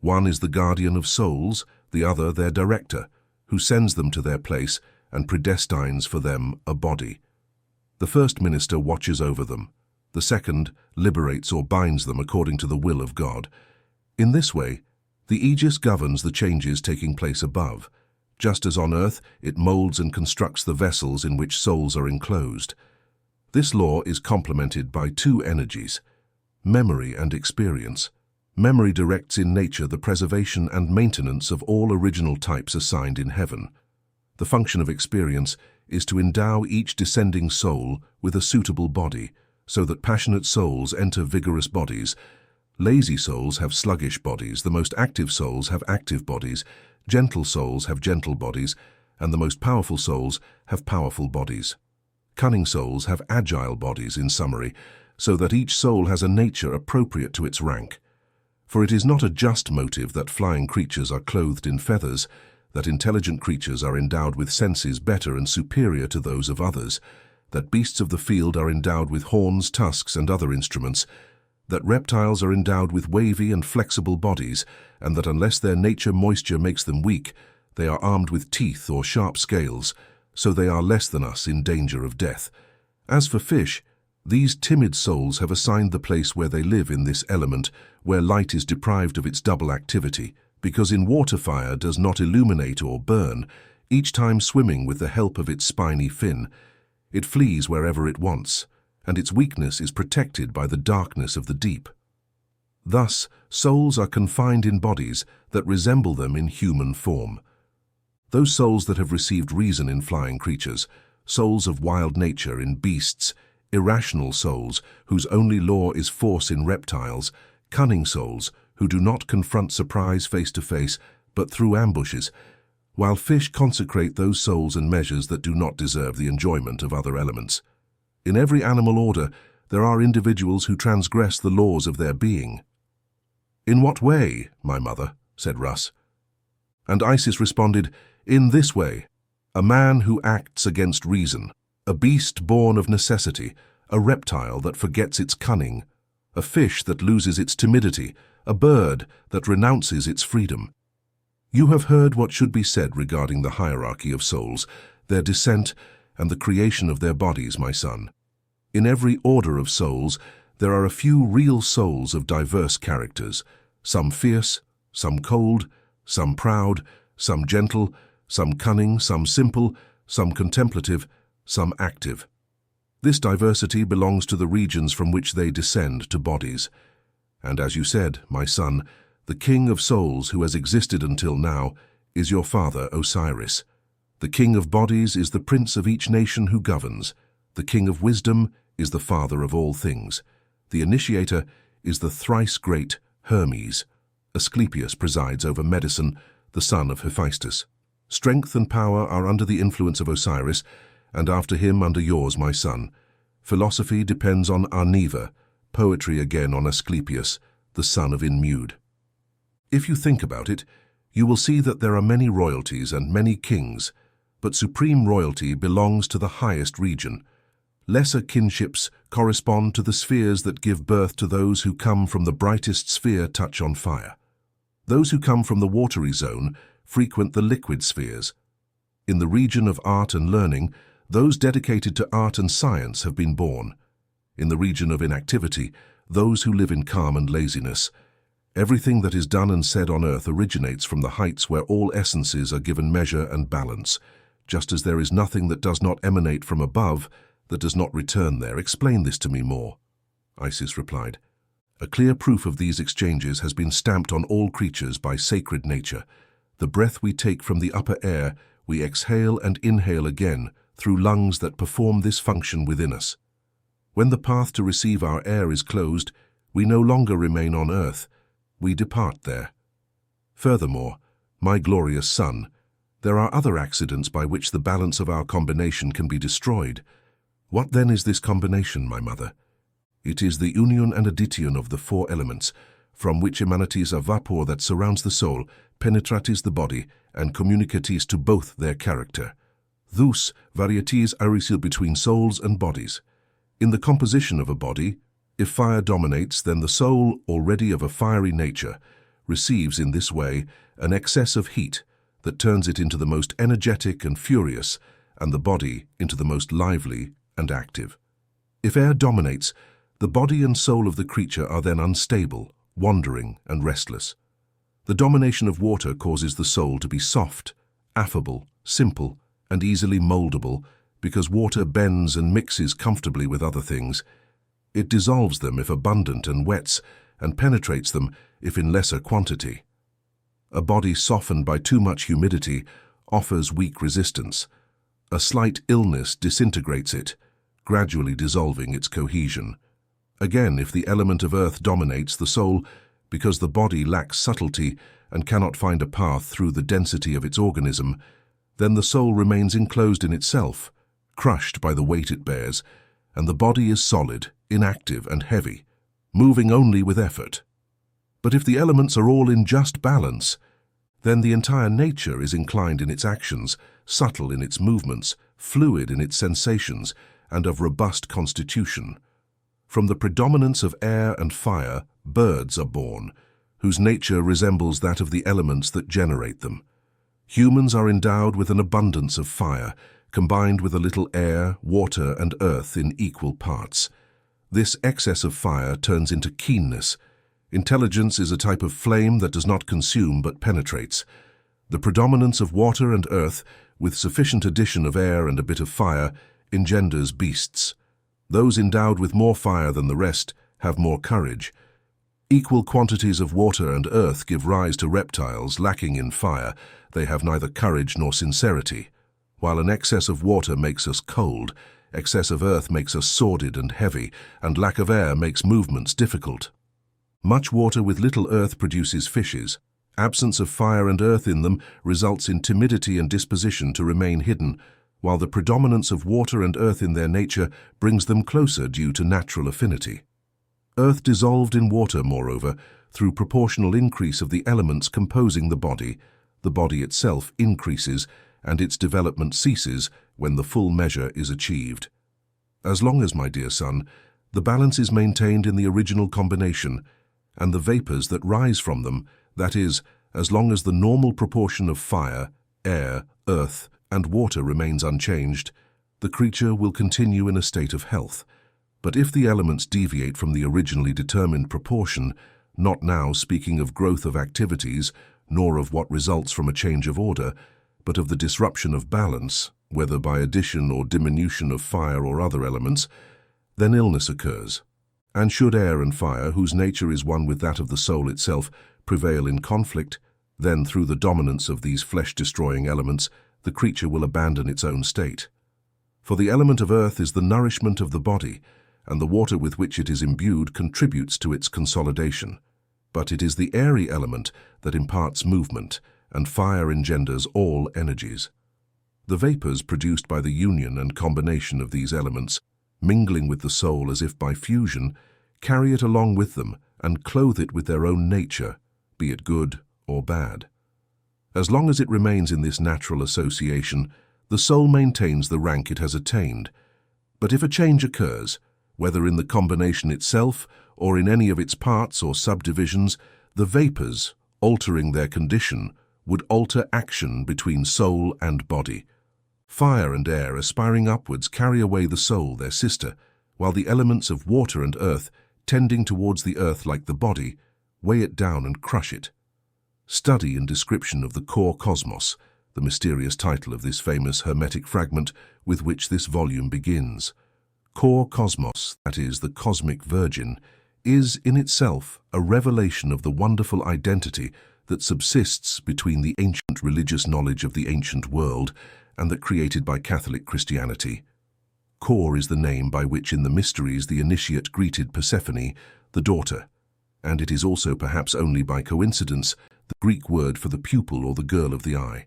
One is the guardian of souls, the other their director, who sends them to their place and predestines for them a body. The first minister watches over them. The second liberates or binds them according to the will of God. In this way, the aegis governs the changes taking place above. Just as on earth, it molds and constructs the vessels in which souls are enclosed. This law is complemented by two energies, memory and experience. Memory directs in nature the preservation and maintenance of all original types assigned in heaven. The function of experience is to endow each descending soul with a suitable body, so that passionate souls enter vigorous bodies. Lazy souls have sluggish bodies, the most active souls have active bodies, gentle souls have gentle bodies, and the most powerful souls have powerful bodies. Cunning souls have agile bodies, in summary, so that each soul has a nature appropriate to its rank. For it is not a just motive that flying creatures are clothed in feathers, that intelligent creatures are endowed with senses better and superior to those of others, that beasts of the field are endowed with horns, tusks, and other instruments, that reptiles are endowed with wavy and flexible bodies, and that unless their nature moisture makes them weak, they are armed with teeth or sharp scales, so they are less than us in danger of death. As for fish, these timid souls have assigned the place where they live in this element, where light is deprived of its double activity, because in water fire does not illuminate or burn, each time swimming with the help of its spiny fin. It flees wherever it wants, and its weakness is protected by the darkness of the deep. Thus, souls are confined in bodies that resemble them in human form. Those souls that have received reason in flying creatures, souls of wild nature in beasts, irrational souls whose only law is force in reptiles, cunning souls who do not confront surprise face to face, but through ambushes, while fish consecrate those souls and measures that do not deserve the enjoyment of other elements. In every animal order, there are individuals who transgress the laws of their being. "In what way, my mother?" said Russ. And Isis responded, "In this way, a man who acts against reason, a beast born of necessity, a reptile that forgets its cunning, a fish that loses its timidity, a bird that renounces its freedom. You have heard what should be said regarding the hierarchy of souls, their descent, and the creation of their bodies, my son. In every order of souls, there are a few real souls of diverse characters, some fierce, some cold, some proud, some gentle, some cunning, some simple, some contemplative, some active. This diversity belongs to the regions from which they descend to bodies. And as you said, my son, the king of souls who has existed until now is your father Osiris. The king of bodies is the prince of each nation who governs. The king of wisdom is the father of all things. The initiator is the thrice great Hermes. Asclepius presides over medicine, the son of Hephaestus. Strength and power are under the influence of Osiris, and after him under yours, my son. Philosophy depends on Arneva, poetry again on Asclepius, the son of Inmude. If you think about it, you will see that there are many royalties and many kings, but supreme royalty belongs to the highest region. Lesser kinships correspond to the spheres that give birth to those who come from the brightest sphere touch on fire. Those who come from the watery zone frequent the liquid spheres. In the region of art and learning, those dedicated to art and science have been born. In the region of inactivity, those who live in calm and laziness. Everything that is done and said on earth originates from the heights where all essences are given measure and balance, just as there is nothing that does not emanate from above that does not return there. Explain this to me more." Isis replied, "A clear proof of these exchanges has been stamped on all creatures by sacred nature. The breath we take from the upper air, we exhale and inhale again through lungs that perform this function within us. When the path to receive our air is closed, we no longer remain on earth, we depart there. Furthermore, my glorious son, There are other accidents by which the balance of our combination can be destroyed. What then is this combination, my mother? It is the union and addition of the four elements, from which emanates a vapor that surrounds the soul, penetrates the body, and communicates to both their character. Thus, varieties are revealed between souls and bodies. In the composition of a body, if fire dominates, then the soul, already of a fiery nature, receives in this way an excess of heat that turns it into the most energetic and furious, and the body into the most lively and active. If air dominates, the body and soul of the creature are then unstable, wandering, and restless. The domination of water causes the soul to be soft, affable, simple, and easily moldable, because water bends and mixes comfortably with other things. It dissolves them if abundant and wets, and penetrates them if in lesser quantity. A body softened by too much humidity offers weak resistance. A slight illness disintegrates it, gradually dissolving its cohesion. Again, if the element of earth dominates the soul, because the body lacks subtlety and cannot find a path through the density of its organism, then the soul remains enclosed in itself, crushed by the weight it bears, and the body is solid, inactive, and heavy, moving only with effort. But if the elements are all in just balance, then the entire nature is inclined in its actions, subtle in its movements, fluid in its sensations, and of robust constitution. From the predominance of air and fire, birds are born, whose nature resembles that of the elements that generate them. Humans are endowed with an abundance of fire, combined with a little air, water, and earth in equal parts. This excess of fire turns into keenness. Intelligence is a type of flame that does not consume but penetrates. The predominance of water and earth, with sufficient addition of air and a bit of fire, engenders beasts. Those endowed with more fire than the rest have more courage. Equal quantities of water and earth give rise to reptiles lacking in fire. They have neither courage nor sincerity. While an excess of water makes us cold, excess of earth makes us sordid and heavy, and lack of air makes movements difficult. Much water with little earth produces fishes. Absence of fire and earth in them results in timidity and disposition to remain hidden, while the predominance of water and earth in their nature brings them closer due to natural affinity. Earth dissolved in water, moreover, through proportional increase of the elements composing the body itself increases, and its development ceases when the full measure is achieved. As long as, my dear son, the balance is maintained in the original combination, and the vapors that rise from them, that is, as long as the normal proportion of fire, air, earth, and water remains unchanged, the creature will continue in a state of health. But if the elements deviate from the originally determined proportion, not now speaking of growth of activities, nor of what results from a change of order, but of the disruption of balance, whether by addition or diminution of fire or other elements, then illness occurs. And should air and fire, whose nature is one with that of the soul itself, prevail in conflict, then through the dominance of these flesh-destroying elements, the creature will abandon its own state. For the element of earth is the nourishment of the body, and the water with which it is imbued contributes to its consolidation. But it is the airy element that imparts movement, and fire engenders all energies. The vapors produced by the union and combination of these elements, mingling with the soul as if by fusion, carry it along with them and clothe it with their own nature, be it good or bad. As long as it remains in this natural association, the soul maintains the rank it has attained. But if a change occurs, whether in the combination itself or in any of its parts or subdivisions, the vapors, altering their condition, would alter action between soul and body. Fire and air aspiring upwards carry away the soul, their sister, while the elements of water and earth, tending towards the earth like the body, weigh it down and crush it. Study and description of the core cosmos, the mysterious title of this famous Hermetic fragment with which this volume begins. Core cosmos, that is, the cosmic virgin, is in itself a revelation of the wonderful identity that subsists between the ancient religious knowledge of the ancient world and that created by Catholic Christianity. Core is the name by which in the mysteries the initiate greeted Persephone, the daughter, and it is also, perhaps only by coincidence, the Greek word for the pupil or the girl of the eye.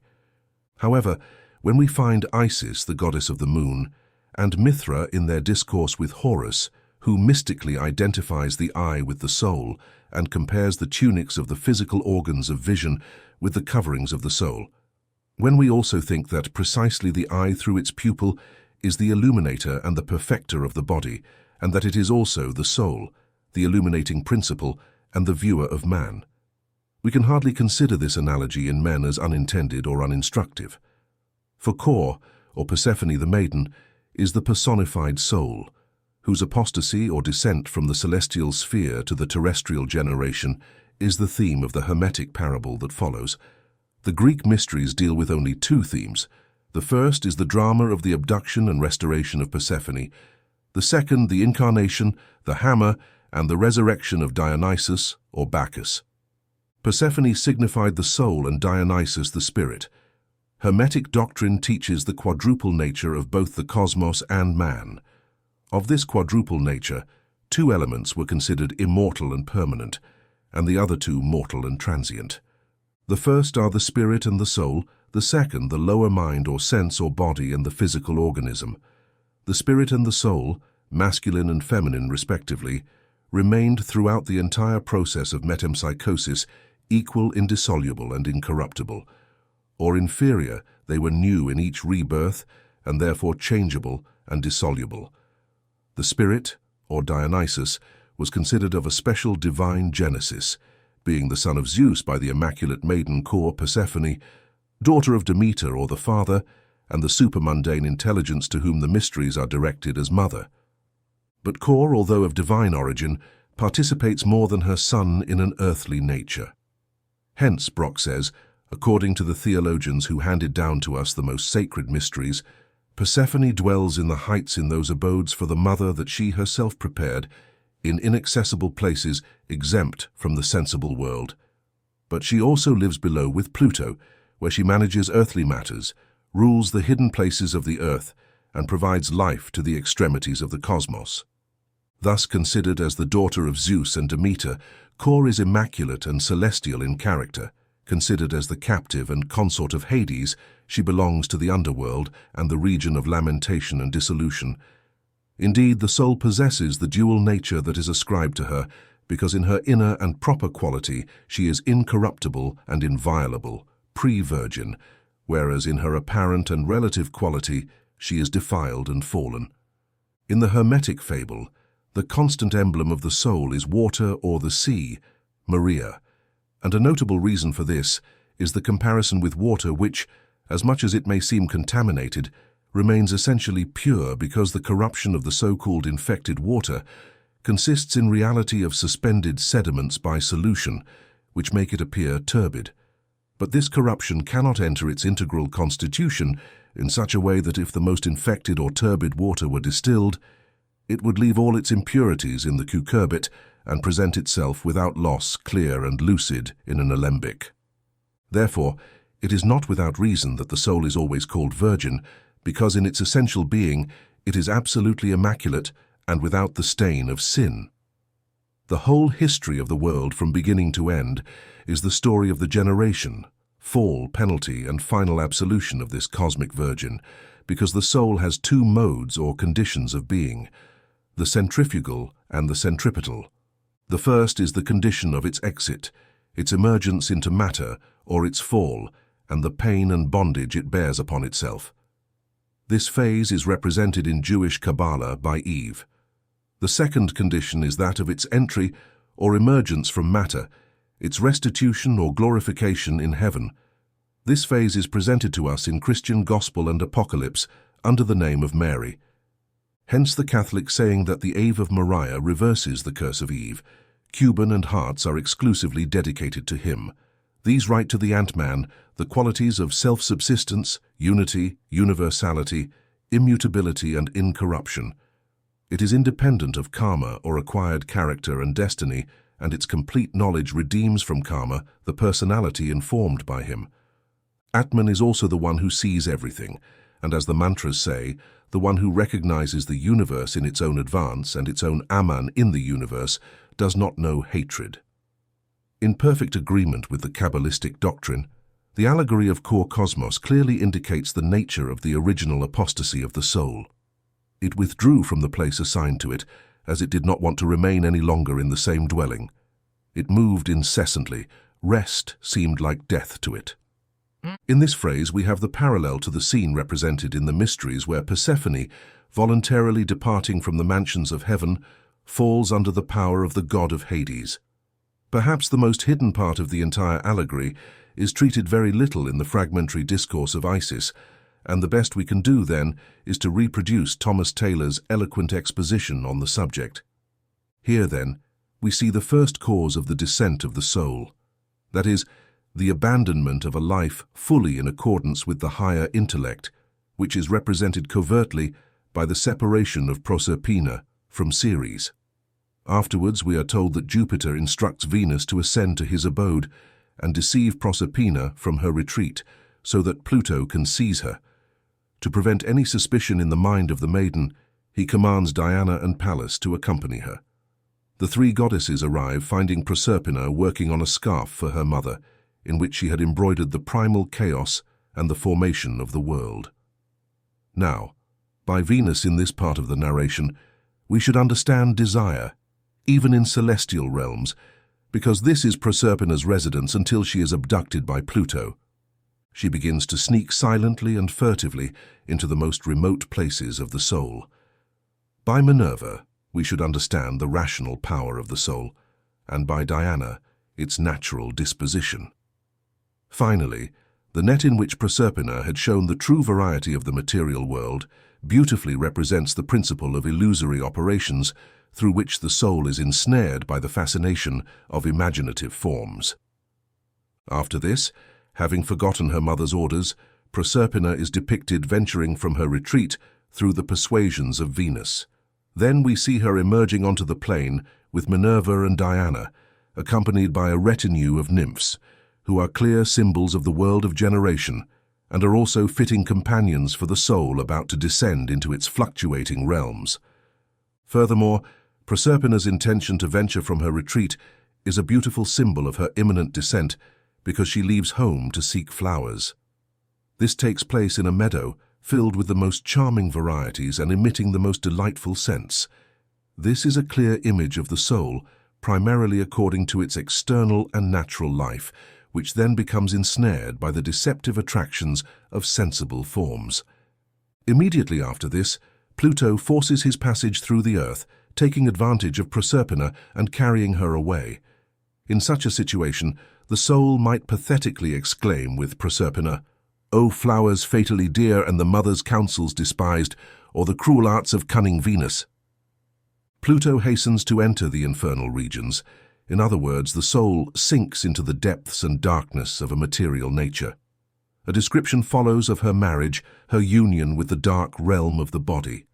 However, when we find Isis, the goddess of the moon, and Mithra in their discourse with Horus, who mystically identifies the eye with the soul and compares the tunics of the physical organs of vision with the coverings of the soul, when we also think that precisely the eye through its pupil is the illuminator and the perfecter of the body, and that it is also the soul, the illuminating principle and the viewer of man, we can hardly consider this analogy in men as unintended or uninstructive. For Kor, or Persephone the maiden, is the personified soul, whose apostasy or descent from the celestial sphere to the terrestrial generation is the theme of the Hermetic parable that follows. The Greek mysteries deal with only two themes. The first is the drama of the abduction and restoration of Persephone. The second, the incarnation, the hammer, and the resurrection of Dionysus or Bacchus. Persephone signified the soul and Dionysus the spirit. Hermetic doctrine teaches the quadruple nature of both the cosmos and man. Of this quadruple nature, two elements were considered immortal and permanent, and the other two mortal and transient. The first are the spirit and the soul, the second the lower mind or sense or body and the physical organism. The spirit and the soul, masculine and feminine respectively, remained throughout the entire process of metempsychosis equal, indissoluble, and incorruptible. Or inferior, they were new in each rebirth, and therefore changeable and dissoluble. The spirit, or Dionysus, was considered of a special divine genesis, being the son of Zeus by the immaculate maiden Kor Persephone, daughter of Demeter or the father, and the supermundane intelligence to whom the mysteries are directed as mother. But Kor, although of divine origin, participates more than her son in an earthly nature. Hence, Brock says, according to the theologians who handed down to us the most sacred mysteries, Persephone dwells in the heights in those abodes for the mother that she herself prepared, in inaccessible places exempt from the sensible world. But she also lives below with Pluto, where she manages earthly matters, rules the hidden places of the earth, and provides life to the extremities of the cosmos. Thus considered as the daughter of Zeus and Demeter, Kor is immaculate and celestial in character. Considered as the captive and consort of Hades, she belongs to the underworld and the region of lamentation and dissolution. Indeed, the soul possesses the dual nature that is ascribed to her, because in her inner and proper quality she is incorruptible and inviolable, pre-virgin, whereas in her apparent and relative quality she is defiled and fallen. In the Hermetic fable, the constant emblem of the soul is water or the sea, Maria, and a notable reason for this is the comparison with water which, as much as it may seem contaminated, remains essentially pure because the corruption of the so-called infected water consists in reality of suspended sediments by solution, which make it appear turbid. But this corruption cannot enter its integral constitution in such a way that if the most infected or turbid water were distilled, it would leave all its impurities in the cucurbit and present itself without loss clear and lucid in an alembic. Therefore, it is not without reason that the soul is always called virgin, because in its essential being it is absolutely immaculate and without the stain of sin. The whole history of the world from beginning to end is the story of the generation, fall, penalty, and final absolution of this cosmic virgin, because the soul has two modes or conditions of being, the centrifugal and the centripetal. The first is the condition of its exit, its emergence into matter, or its fall, and the pain and bondage it bears upon itself. This phase is represented in Jewish Kabbalah by Eve. The second condition is that of its entry or emergence from matter, its restitution or glorification in heaven. This phase is presented to us in Christian Gospel and Apocalypse under the name of Mary. Hence the Catholic saying that the Ave of Maria reverses the curse of Eve. Cuban and hearts are exclusively dedicated to him. These write to the Ant-Man the qualities of self-subsistence, unity, universality, immutability, and incorruption. It is independent of karma or acquired character and destiny, and its complete knowledge redeems from karma the personality informed by him. Atman is also the one who sees everything, and as the mantras say, the one who recognizes the universe in its own advance and its own Aman in the universe does not know hatred. In perfect agreement with the Kabbalistic doctrine, The allegory of Kosmos clearly indicates the nature of the original apostasy of the soul. It withdrew from the place assigned to it, as it did not want to remain any longer in the same dwelling. It moved incessantly. Rest seemed like death to it. In this phrase, we have the parallel to the scene represented in the Mysteries where Persephone, voluntarily departing from the mansions of heaven, falls under the power of the god of Hades. Perhaps the most hidden part of the entire allegory is treated very little in the fragmentary discourse of Isis, and the best we can do, then, is to reproduce Thomas Taylor's eloquent exposition on the subject. Here, then, we see the first cause of the descent of the soul, that is, the abandonment of a life fully in accordance with the higher intellect, which is represented covertly by the separation of Proserpina from Ceres. Afterwards, we are told that Jupiter instructs Venus to ascend to his abode and deceive Proserpina from her retreat so that Pluto can seize her. To prevent any suspicion in the mind of the maiden, he commands Diana and Pallas to accompany her. The three goddesses arrive, finding Proserpina working on a scarf for her mother, in which she had embroidered the primal chaos and the formation of the world. Now, by Venus in this part of the narration, we should understand desire, even in celestial realms, because this is Proserpina's residence until she is abducted by Pluto. She begins to sneak silently and furtively into the most remote places of the soul. By Minerva, we should understand the rational power of the soul, and by Diana, its natural disposition. Finally, the net in which Proserpina had shown the true variety of the material world beautifully represents the principle of illusory operations through which the soul is ensnared by the fascination of imaginative forms. After this, having forgotten her mother's orders, Proserpina is depicted venturing from her retreat through the persuasions of Venus. Then we see her emerging onto the plain with Minerva and Diana, accompanied by a retinue of nymphs, who are clear symbols of the world of generation and are also fitting companions for the soul about to descend into its fluctuating realms. Furthermore, Proserpina's intention to venture from her retreat is a beautiful symbol of her imminent descent because she leaves home to seek flowers. This takes place in a meadow filled with the most charming varieties and emitting the most delightful scents. This is a clear image of the soul, primarily according to its external and natural life, which then becomes ensnared by the deceptive attractions of sensible forms. Immediately after this, Pluto forces his passage through the earth, taking advantage of Proserpina and carrying her away. In such a situation, the soul might pathetically exclaim with Proserpina, "O flowers fatally dear and the mother's counsels despised, or the cruel arts of cunning Venus." Pluto hastens to enter the infernal regions. In other words, the soul sinks into the depths and darkness of a material nature. A description follows of her marriage, her union with the dark realm of the body.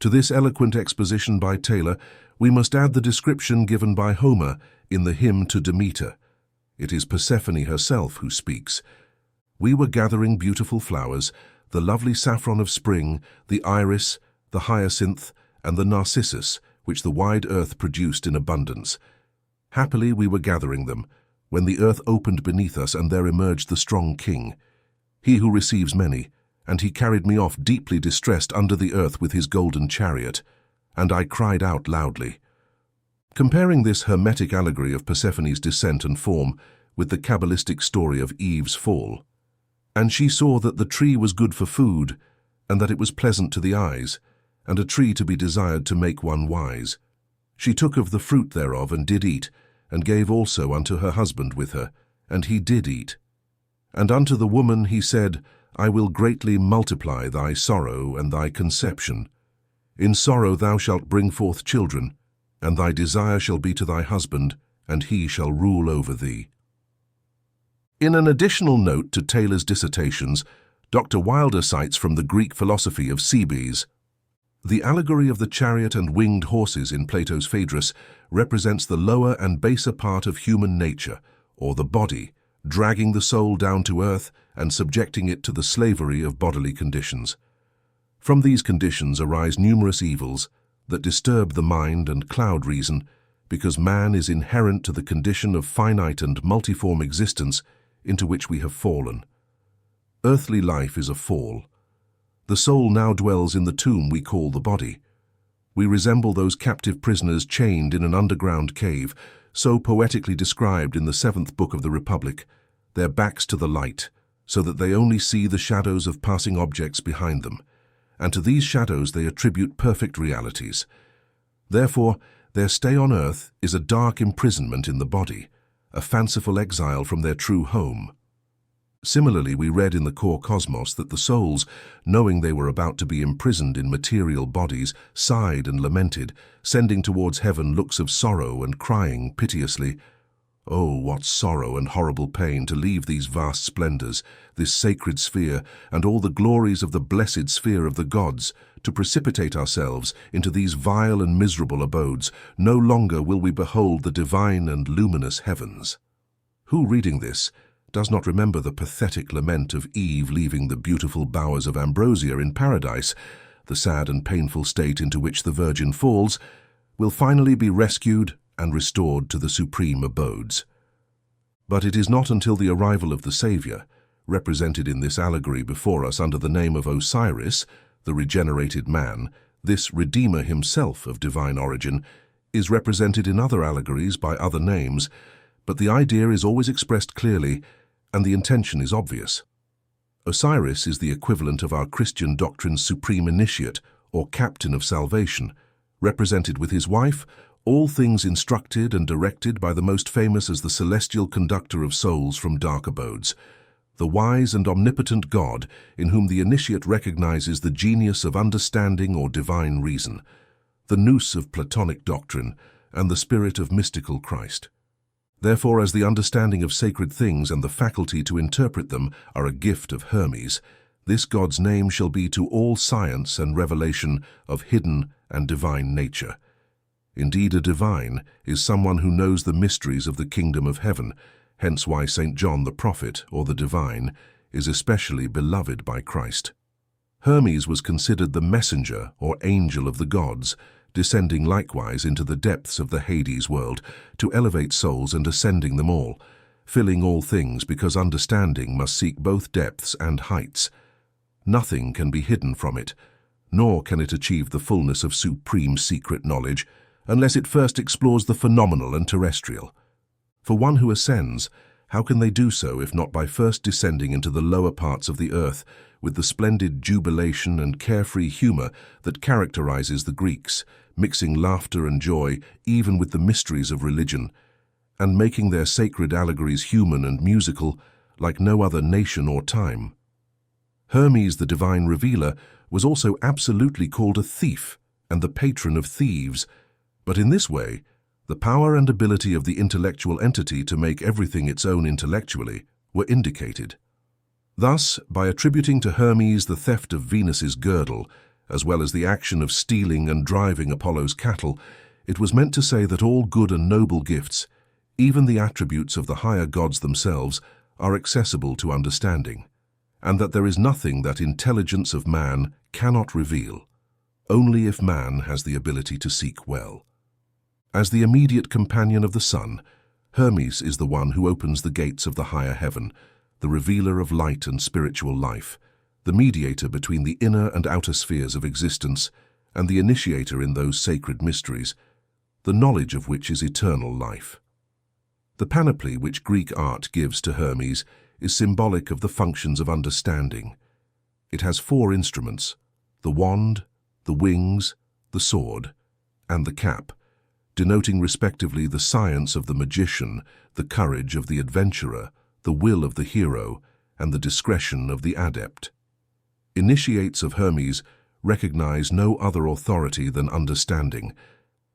To this eloquent exposition by Taylor, we must add the description given by Homer in the hymn to Demeter. It is Persephone herself who speaks. "We were gathering beautiful flowers, the lovely saffron of spring, the iris, the hyacinth, and the narcissus, which the wide earth produced in abundance. Happily we were gathering them, when the earth opened beneath us and there emerged the strong king, he who receives many, and he carried me off deeply distressed under the earth with his golden chariot, and I cried out loudly." Comparing this hermetic allegory of Persephone's descent and form with the Kabbalistic story of Eve's fall, "And she saw that the tree was good for food, and that it was pleasant to the eyes, and a tree to be desired to make one wise. She took of the fruit thereof and did eat, and gave also unto her husband with her, and he did eat. And unto the woman he said, I will greatly multiply thy sorrow and thy conception. In sorrow thou shalt bring forth children, and thy desire shall be to thy husband, and he shall rule over thee." In an additional note to Taylor's dissertations, Dr. Wilder cites from the Greek philosophy of Cebes, "The allegory of the chariot and winged horses in Plato's Phaedrus represents the lower and baser part of human nature, or the body, dragging the soul down to earth and subjecting it to the slavery of bodily conditions. From these conditions arise numerous evils that disturb the mind and cloud reason, because man is inherent to the condition of finite and multiform existence into which we have fallen. Earthly life is a fall. The soul now dwells in the tomb we call the body. We resemble those captive prisoners chained in an underground cave, so poetically described in the 7th book of the Republic, their backs to the light, so that they only see the shadows of passing objects behind them, and to these shadows they attribute perfect realities. Therefore, their stay on earth is a dark imprisonment in the body, a fanciful exile from their true home. Similarly, we read in the core cosmos that the souls, knowing they were about to be imprisoned in material bodies, sighed and lamented, sending towards heaven looks of sorrow and crying piteously, "Oh, what sorrow and horrible pain to leave these vast splendors, this sacred sphere, and all the glories of the blessed sphere of the gods, to precipitate ourselves into these vile and miserable abodes. No longer will we behold the divine and luminous heavens." Who, reading this, does not remember the pathetic lament of Eve leaving the beautiful bowers of ambrosia in paradise, the sad and painful state into which the Virgin falls, will finally be rescued and restored to the supreme abodes. But it is not until the arrival of the Saviour, represented in this allegory before us under the name of Osiris, the regenerated man, this Redeemer himself of divine origin, is represented in other allegories by other names, but the idea is always expressed clearly, and the intention is obvious. Osiris is the equivalent of our Christian doctrine's supreme initiate, or captain of salvation, represented with his wife, all things instructed and directed by the most famous as the celestial conductor of souls from dark abodes, the wise and omnipotent God in whom the initiate recognizes the genius of understanding or divine reason, the nous of Platonic doctrine, and the spirit of mystical Christ. Therefore, as the understanding of sacred things and the faculty to interpret them are a gift of Hermes, this God's name shall be to all science and revelation of hidden and divine nature. Indeed, a divine is someone who knows the mysteries of the kingdom of heaven, hence why St. John the prophet, or the divine, is especially beloved by Christ. Hermes was considered the messenger or angel of the gods, descending likewise into the depths of the Hades world to elevate souls and ascending them all, filling all things because understanding must seek both depths and heights. Nothing can be hidden from it, nor can it achieve the fullness of supreme secret knowledge unless it first explores the phenomenal and terrestrial. For one who ascends, how can they do so if not by first descending into the lower parts of the earth with the splendid jubilation and carefree humor that characterizes the Greeks, mixing laughter and joy even with the mysteries of religion, and making their sacred allegories human and musical like no other nation or time. Hermes, the divine revealer, was also absolutely called a thief and the patron of thieves, but in this way, the power and ability of the intellectual entity to make everything its own intellectually were indicated. Thus, by attributing to Hermes the theft of Venus's girdle, as well as the action of stealing and driving Apollo's cattle, it was meant to say that all good and noble gifts, even the attributes of the higher gods themselves, are accessible to understanding, and that there is nothing that intelligence of man cannot reveal, only if man has the ability to seek well. As the immediate companion of the sun, Hermes is the one who opens the gates of the higher heaven, the revealer of light and spiritual life, the mediator between the inner and outer spheres of existence, and the initiator in those sacred mysteries, the knowledge of which is eternal life. The panoply which Greek art gives to Hermes is symbolic of the functions of understanding. It has 4 instruments: the wand, the wings, the sword, and the cap, denoting respectively the science of the magician, the courage of the adventurer, the will of the hero, and the discretion of the adept. Initiates of Hermes recognize no other authority than understanding.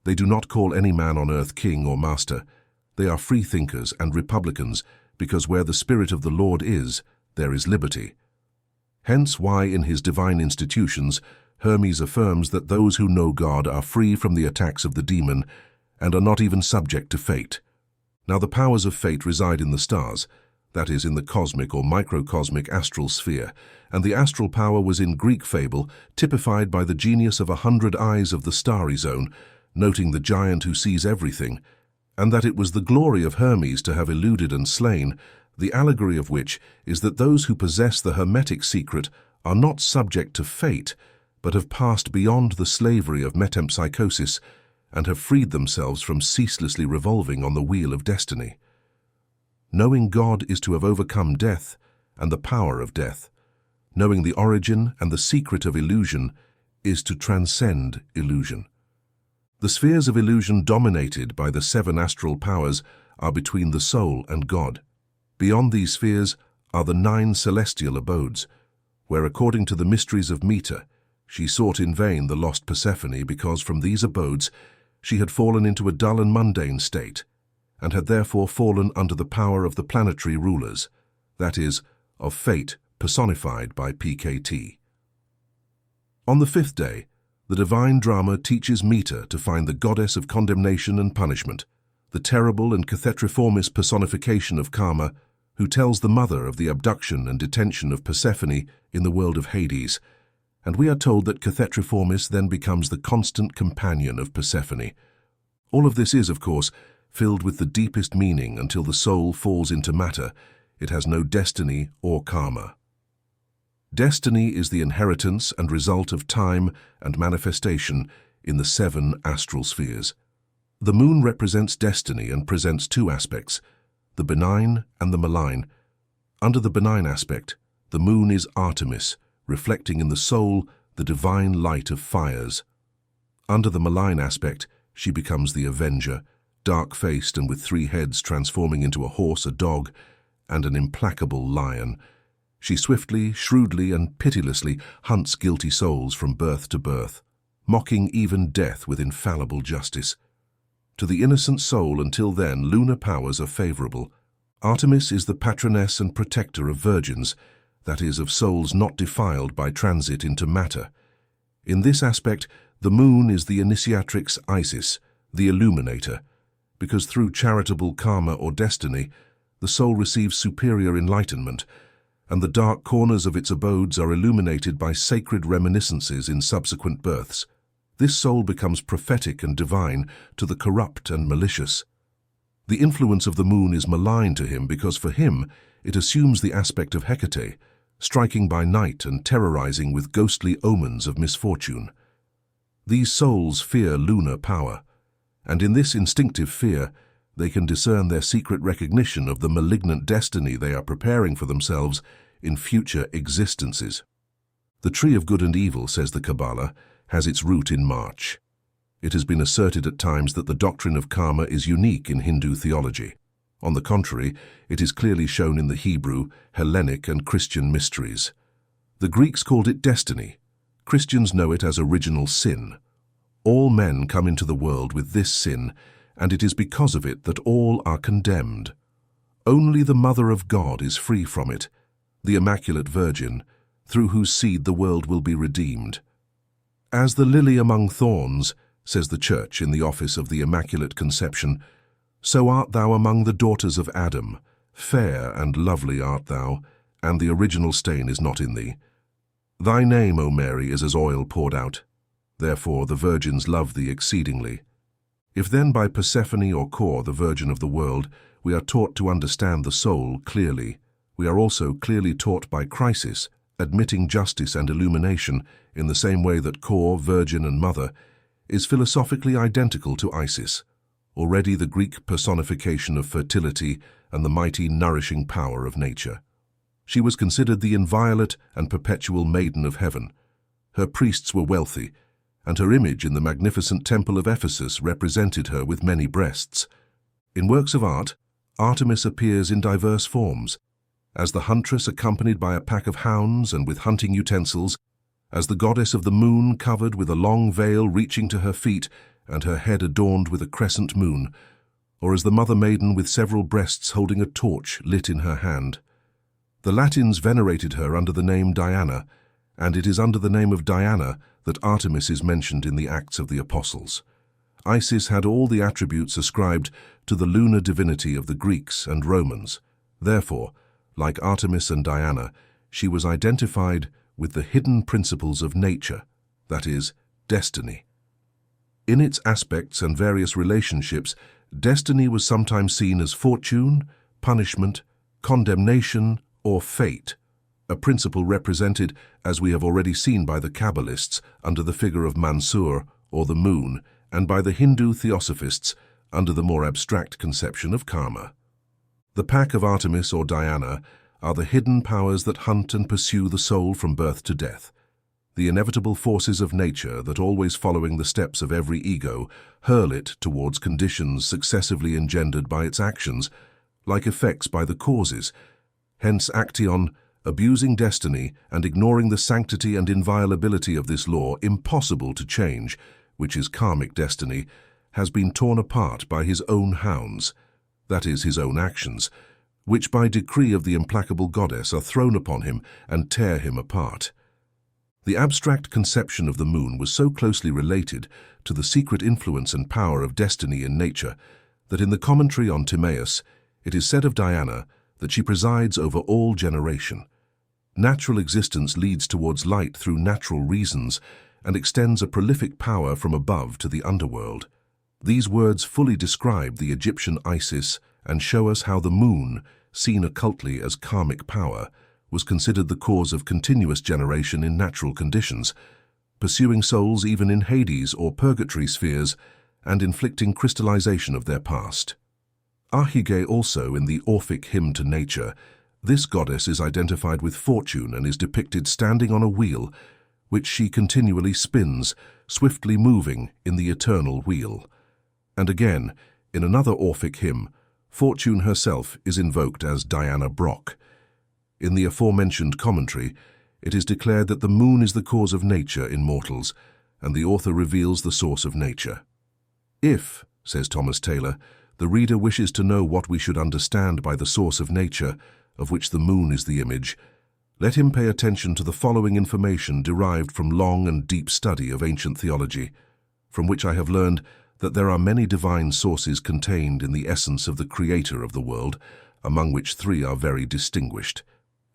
They do not call any man on earth king or master. They are free thinkers and republicans, because where the Spirit of the Lord is, there is liberty. Hence why in his divine institutions, Hermes affirms that those who know God are free from the attacks of the demon and are not even subject to fate. Now the powers of fate reside in the stars, that is, in the cosmic or microcosmic astral sphere, and the astral power was in Greek fable typified by the genius of 100 eyes of the starry zone, noting the giant who sees everything, and that it was the glory of Hermes to have eluded and slain the allegory of which is that those who possess the Hermetic secret are not subject to fate, but have passed beyond the slavery of metempsychosis and have freed themselves from ceaselessly revolving on the wheel of destiny. Knowing God is to have overcome death and the power of death. Knowing the origin and the secret of illusion is to transcend illusion. The spheres of illusion dominated by the 7 astral powers are between the soul and God. Beyond these spheres are the 9 celestial abodes, where according to the mysteries of Meta, she sought in vain the lost Persephone because from these abodes she had fallen into a dull and mundane state, and had therefore fallen under the power of the planetary rulers, that is, of fate personified by PKT. On the 5th day, the divine drama teaches Meta to find the goddess of condemnation and punishment, the terrible and cathetriformis personification of karma, who tells the mother of the abduction and detention of Persephone in the world of Hades, and we are told that cathetriformis then becomes the constant companion of Persephone. All of this is, of course, filled with the deepest meaning until the soul falls into matter. It has no destiny or karma. Destiny is the inheritance and result of time and manifestation in the 7 astral spheres. The moon represents destiny and presents 2 aspects, the benign and the malign. Under the benign aspect, the moon is Artemis, reflecting in the soul the divine light of fires. Under the malign aspect, she becomes the avenger, dark-faced and with 3 heads transforming into a horse, a dog, and an implacable lion. She swiftly, shrewdly, and pitilessly hunts guilty souls from birth to birth, mocking even death with infallible justice. To the innocent soul until then, lunar powers are favorable. Artemis is the patroness and protector of virgins, that is, of souls not defiled by transit into matter. In this aspect, the moon is the initiatrix Isis, the illuminator, because through charitable karma or destiny, the soul receives superior enlightenment, and the dark corners of its abodes are illuminated by sacred reminiscences in subsequent births. This soul becomes prophetic and divine to the corrupt and malicious. The influence of the moon is malign to him because for him it assumes the aspect of Hecate, striking by night and terrorizing with ghostly omens of misfortune. These souls fear lunar power, and in this instinctive fear they can discern their secret recognition of the malignant destiny they are preparing for themselves in future existences. The tree of good and evil, says the Kabbalah, has its root in March. It has been asserted at times that the doctrine of karma is unique in Hindu theology. On the contrary, it is clearly shown in the Hebrew, Hellenic, and Christian mysteries. The Greeks called it destiny. Christians know it as original sin. All men come into the world with this sin, and it is because of it that all are condemned. Only the Mother of God is free from it, the Immaculate Virgin, through whose seed the world will be redeemed. As the lily among thorns, says the Church in the office of the Immaculate Conception, so art thou among the daughters of Adam. Fair and lovely art thou, and the original stain is not in thee. Thy name, O Mary, is as oil poured out. Therefore the virgins love thee exceedingly. If then by Persephone or Kor, the Virgin of the world, we are taught to understand the soul clearly, we are also clearly taught by Crisis, admitting justice and illumination in the same way that Kor, Virgin and Mother, is philosophically identical to Isis, already the Greek personification of fertility and the mighty nourishing power of nature. She was considered the inviolate and perpetual maiden of heaven. Her priests were wealthy, and her image in the magnificent temple of Ephesus represented her with many breasts. In works of art, Artemis appears in diverse forms, as the huntress accompanied by a pack of hounds and with hunting utensils, as the goddess of the moon covered with a long veil reaching to her feet and her head adorned with a crescent moon, or as the mother maiden with several breasts holding a torch lit in her hand. The Latins venerated her under the name Diana, and it is under the name of Diana that Artemis is mentioned in the Acts of the Apostles. Isis had all the attributes ascribed to the lunar divinity of the Greeks and Romans. Therefore, like Artemis and Diana, she was identified with the hidden principles of nature, that is, destiny. In its aspects and various relationships, destiny was sometimes seen as fortune, punishment, condemnation, or fate, a principle represented, as we have already seen, by the Kabbalists under the figure of Mansur, or the moon, and by the Hindu theosophists under the more abstract conception of karma. The pack of Artemis or Diana are the hidden powers that hunt and pursue the soul from birth to death, the inevitable forces of nature that, always following the steps of every ego, hurl it towards conditions successively engendered by its actions, like effects by the causes. Hence Action, abusing destiny and ignoring the sanctity and inviolability of this law impossible to change, which is karmic destiny, has been torn apart by his own hounds, that is, his own actions, which by decree of the implacable goddess are thrown upon him and tear him apart. The abstract conception of the moon was so closely related to the secret influence and power of destiny in nature that in the commentary on Timaeus it is said of Diana that she presides over all generation. Natural existence leads towards light through natural reasons and extends a prolific power from above to the underworld. These words fully describe the Egyptian Isis and show us how the moon, seen occultly as karmic power, was considered the cause of continuous generation in natural conditions, pursuing souls even in Hades or purgatory spheres and inflicting crystallization of their past. Arhige also in the Orphic hymn to nature, this goddess is identified with fortune and is depicted standing on a wheel, which she continually spins, swiftly moving in the eternal wheel. And again, in another Orphic hymn, Fortune herself is invoked as Diana Brock. In the aforementioned commentary, it is declared that the moon is the cause of nature in mortals, and the author reveals the source of nature. If, says Thomas Taylor, the reader wishes to know what we should understand by the source of nature, of which the moon is the image, let him pay attention to the following information derived from long and deep study of ancient theology, from which I have learned that there are many divine sources contained in the essence of the Creator of the world, among which three are very distinguished.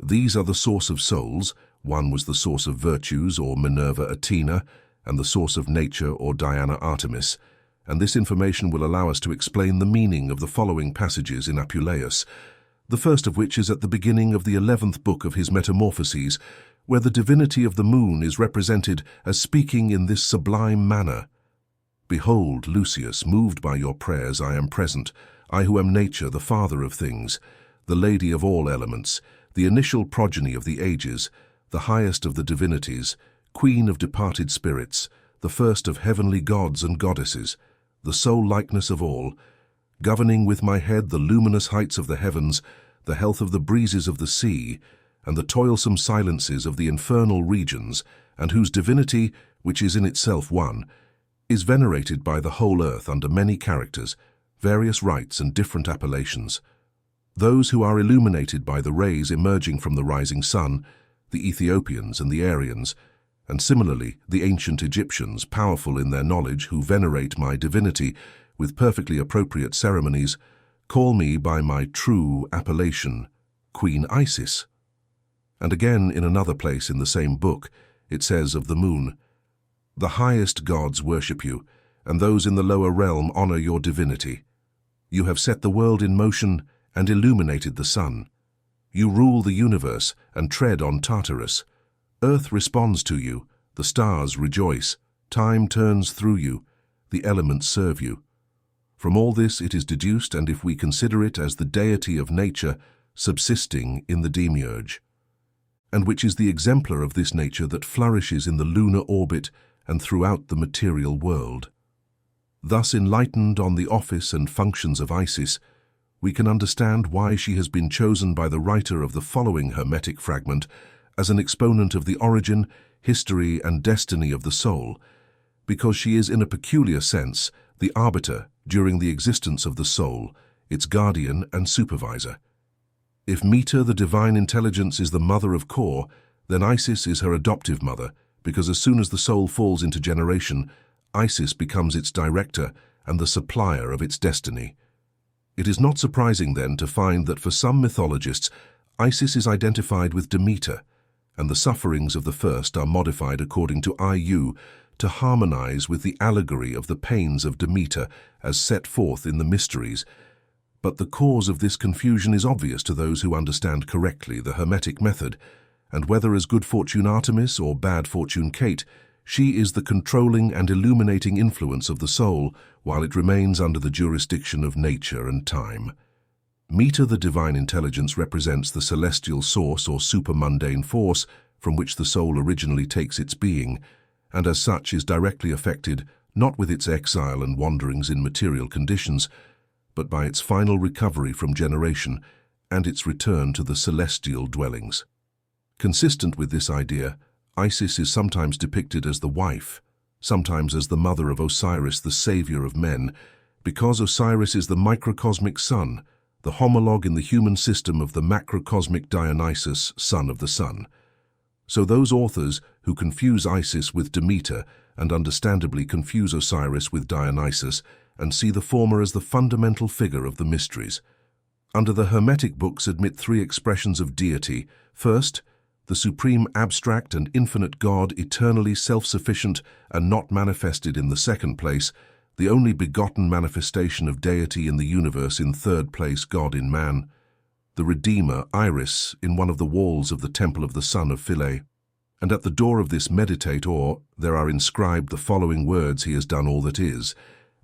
These are the source of souls, one was the source of virtues or Minerva Athena, and the source of nature or Diana Artemis, and this information will allow us to explain the meaning of the following passages in Apuleius, the first of which is at the beginning of the 11th book of his Metamorphoses, where the divinity of the moon is represented as speaking in this sublime manner. Behold, Lucius, moved by your prayers I am present, I who am nature, the father of things, the lady of all elements, the initial progeny of the ages, the highest of the divinities, queen of departed spirits, the first of heavenly gods and goddesses, the sole likeness of all, governing with my head the luminous heights of the heavens, the health of the breezes of the sea, and the toilsome silences of the infernal regions, and whose divinity, which is in itself one, is venerated by the whole earth under many characters, various rites and different appellations. Those who are illuminated by the rays emerging from the rising sun, the Ethiopians and the Aryans, and similarly the ancient Egyptians, powerful in their knowledge, who venerate my divinity with perfectly appropriate ceremonies, call me by my true appellation, Queen Isis. And again, in another place in the same book, it says of the moon, the highest gods worship you, and those in the lower realm honor your divinity. You have set the world in motion and illuminated the sun. You rule the universe and tread on Tartarus. Earth responds to you, the stars rejoice, time turns through you, the elements serve you. From all this it is deduced, and if we consider it as the deity of nature subsisting in the demiurge, and which is the exemplar of this nature that flourishes in the lunar orbit and throughout the material world. Thus enlightened on the office and functions of Isis, we can understand why she has been chosen by the writer of the following Hermetic fragment as an exponent of the origin, history, and destiny of the soul, because she is in a peculiar sense the arbiter during the existence of the soul, its guardian and supervisor. If Meta, the divine intelligence, is the mother of Kor, then Isis is her adoptive mother, because as soon as the soul falls into generation, Isis becomes its director and the supplier of its destiny. It is not surprising then to find that for some mythologists, Isis is identified with Demeter, and the sufferings of the first are modified according to IU to harmonize with the allegory of the pains of Demeter as set forth in the mysteries, But the cause of this confusion is obvious to those who understand correctly the Hermetic method, and whether as good fortune Artemis or bad fortune Kate, she is the controlling and illuminating influence of the soul while it remains under the jurisdiction of nature and time. Meta, the divine intelligence, represents the celestial source or supermundane force from which the soul originally takes its being, and as such is directly affected not with its exile and wanderings in material conditions, but by its final recovery from generation and its return to the celestial dwellings. Consistent with this idea, Isis is sometimes depicted as the wife, sometimes as the mother of Osiris, the savior of men, because Osiris is the microcosmic sun, the homologue in the human system of the macrocosmic Dionysus, son of the sun. So those authors who confuse Isis with Demeter and understandably confuse Osiris with Dionysus and see the former as the fundamental figure of the mysteries. Under the Hermetic books admit three expressions of deity. First, the supreme abstract and infinite God, eternally self-sufficient and not manifested in the second place, the only begotten manifestation of deity in the universe in third place, God in man. The Redeemer, Iris, in one of the walls of the temple of the son of Philae. And at the door of this meditator there are inscribed the following words: he has done all that is,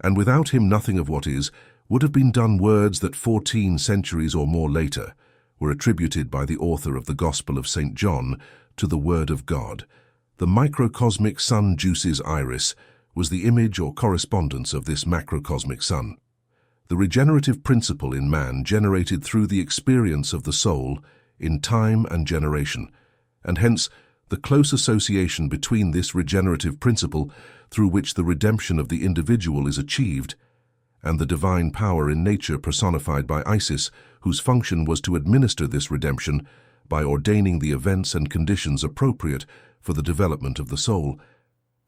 and without him nothing of what is would have been done, words that 14 centuries or more later were attributed by the author of the Gospel of St. John to the Word of God. The microcosmic sun juices Iris was the image or correspondence of this macrocosmic sun. The regenerative principle in man generated through the experience of the soul in time and generation, and hence the close association between this regenerative principle through which the redemption of the individual is achieved, and the divine power in nature personified by Isis, whose function was to administer this redemption by ordaining the events and conditions appropriate for the development of the soul.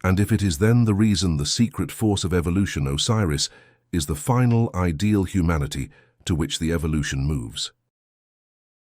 And if it is then the reason the secret force of evolution, Osiris, is the final ideal humanity to which the evolution moves.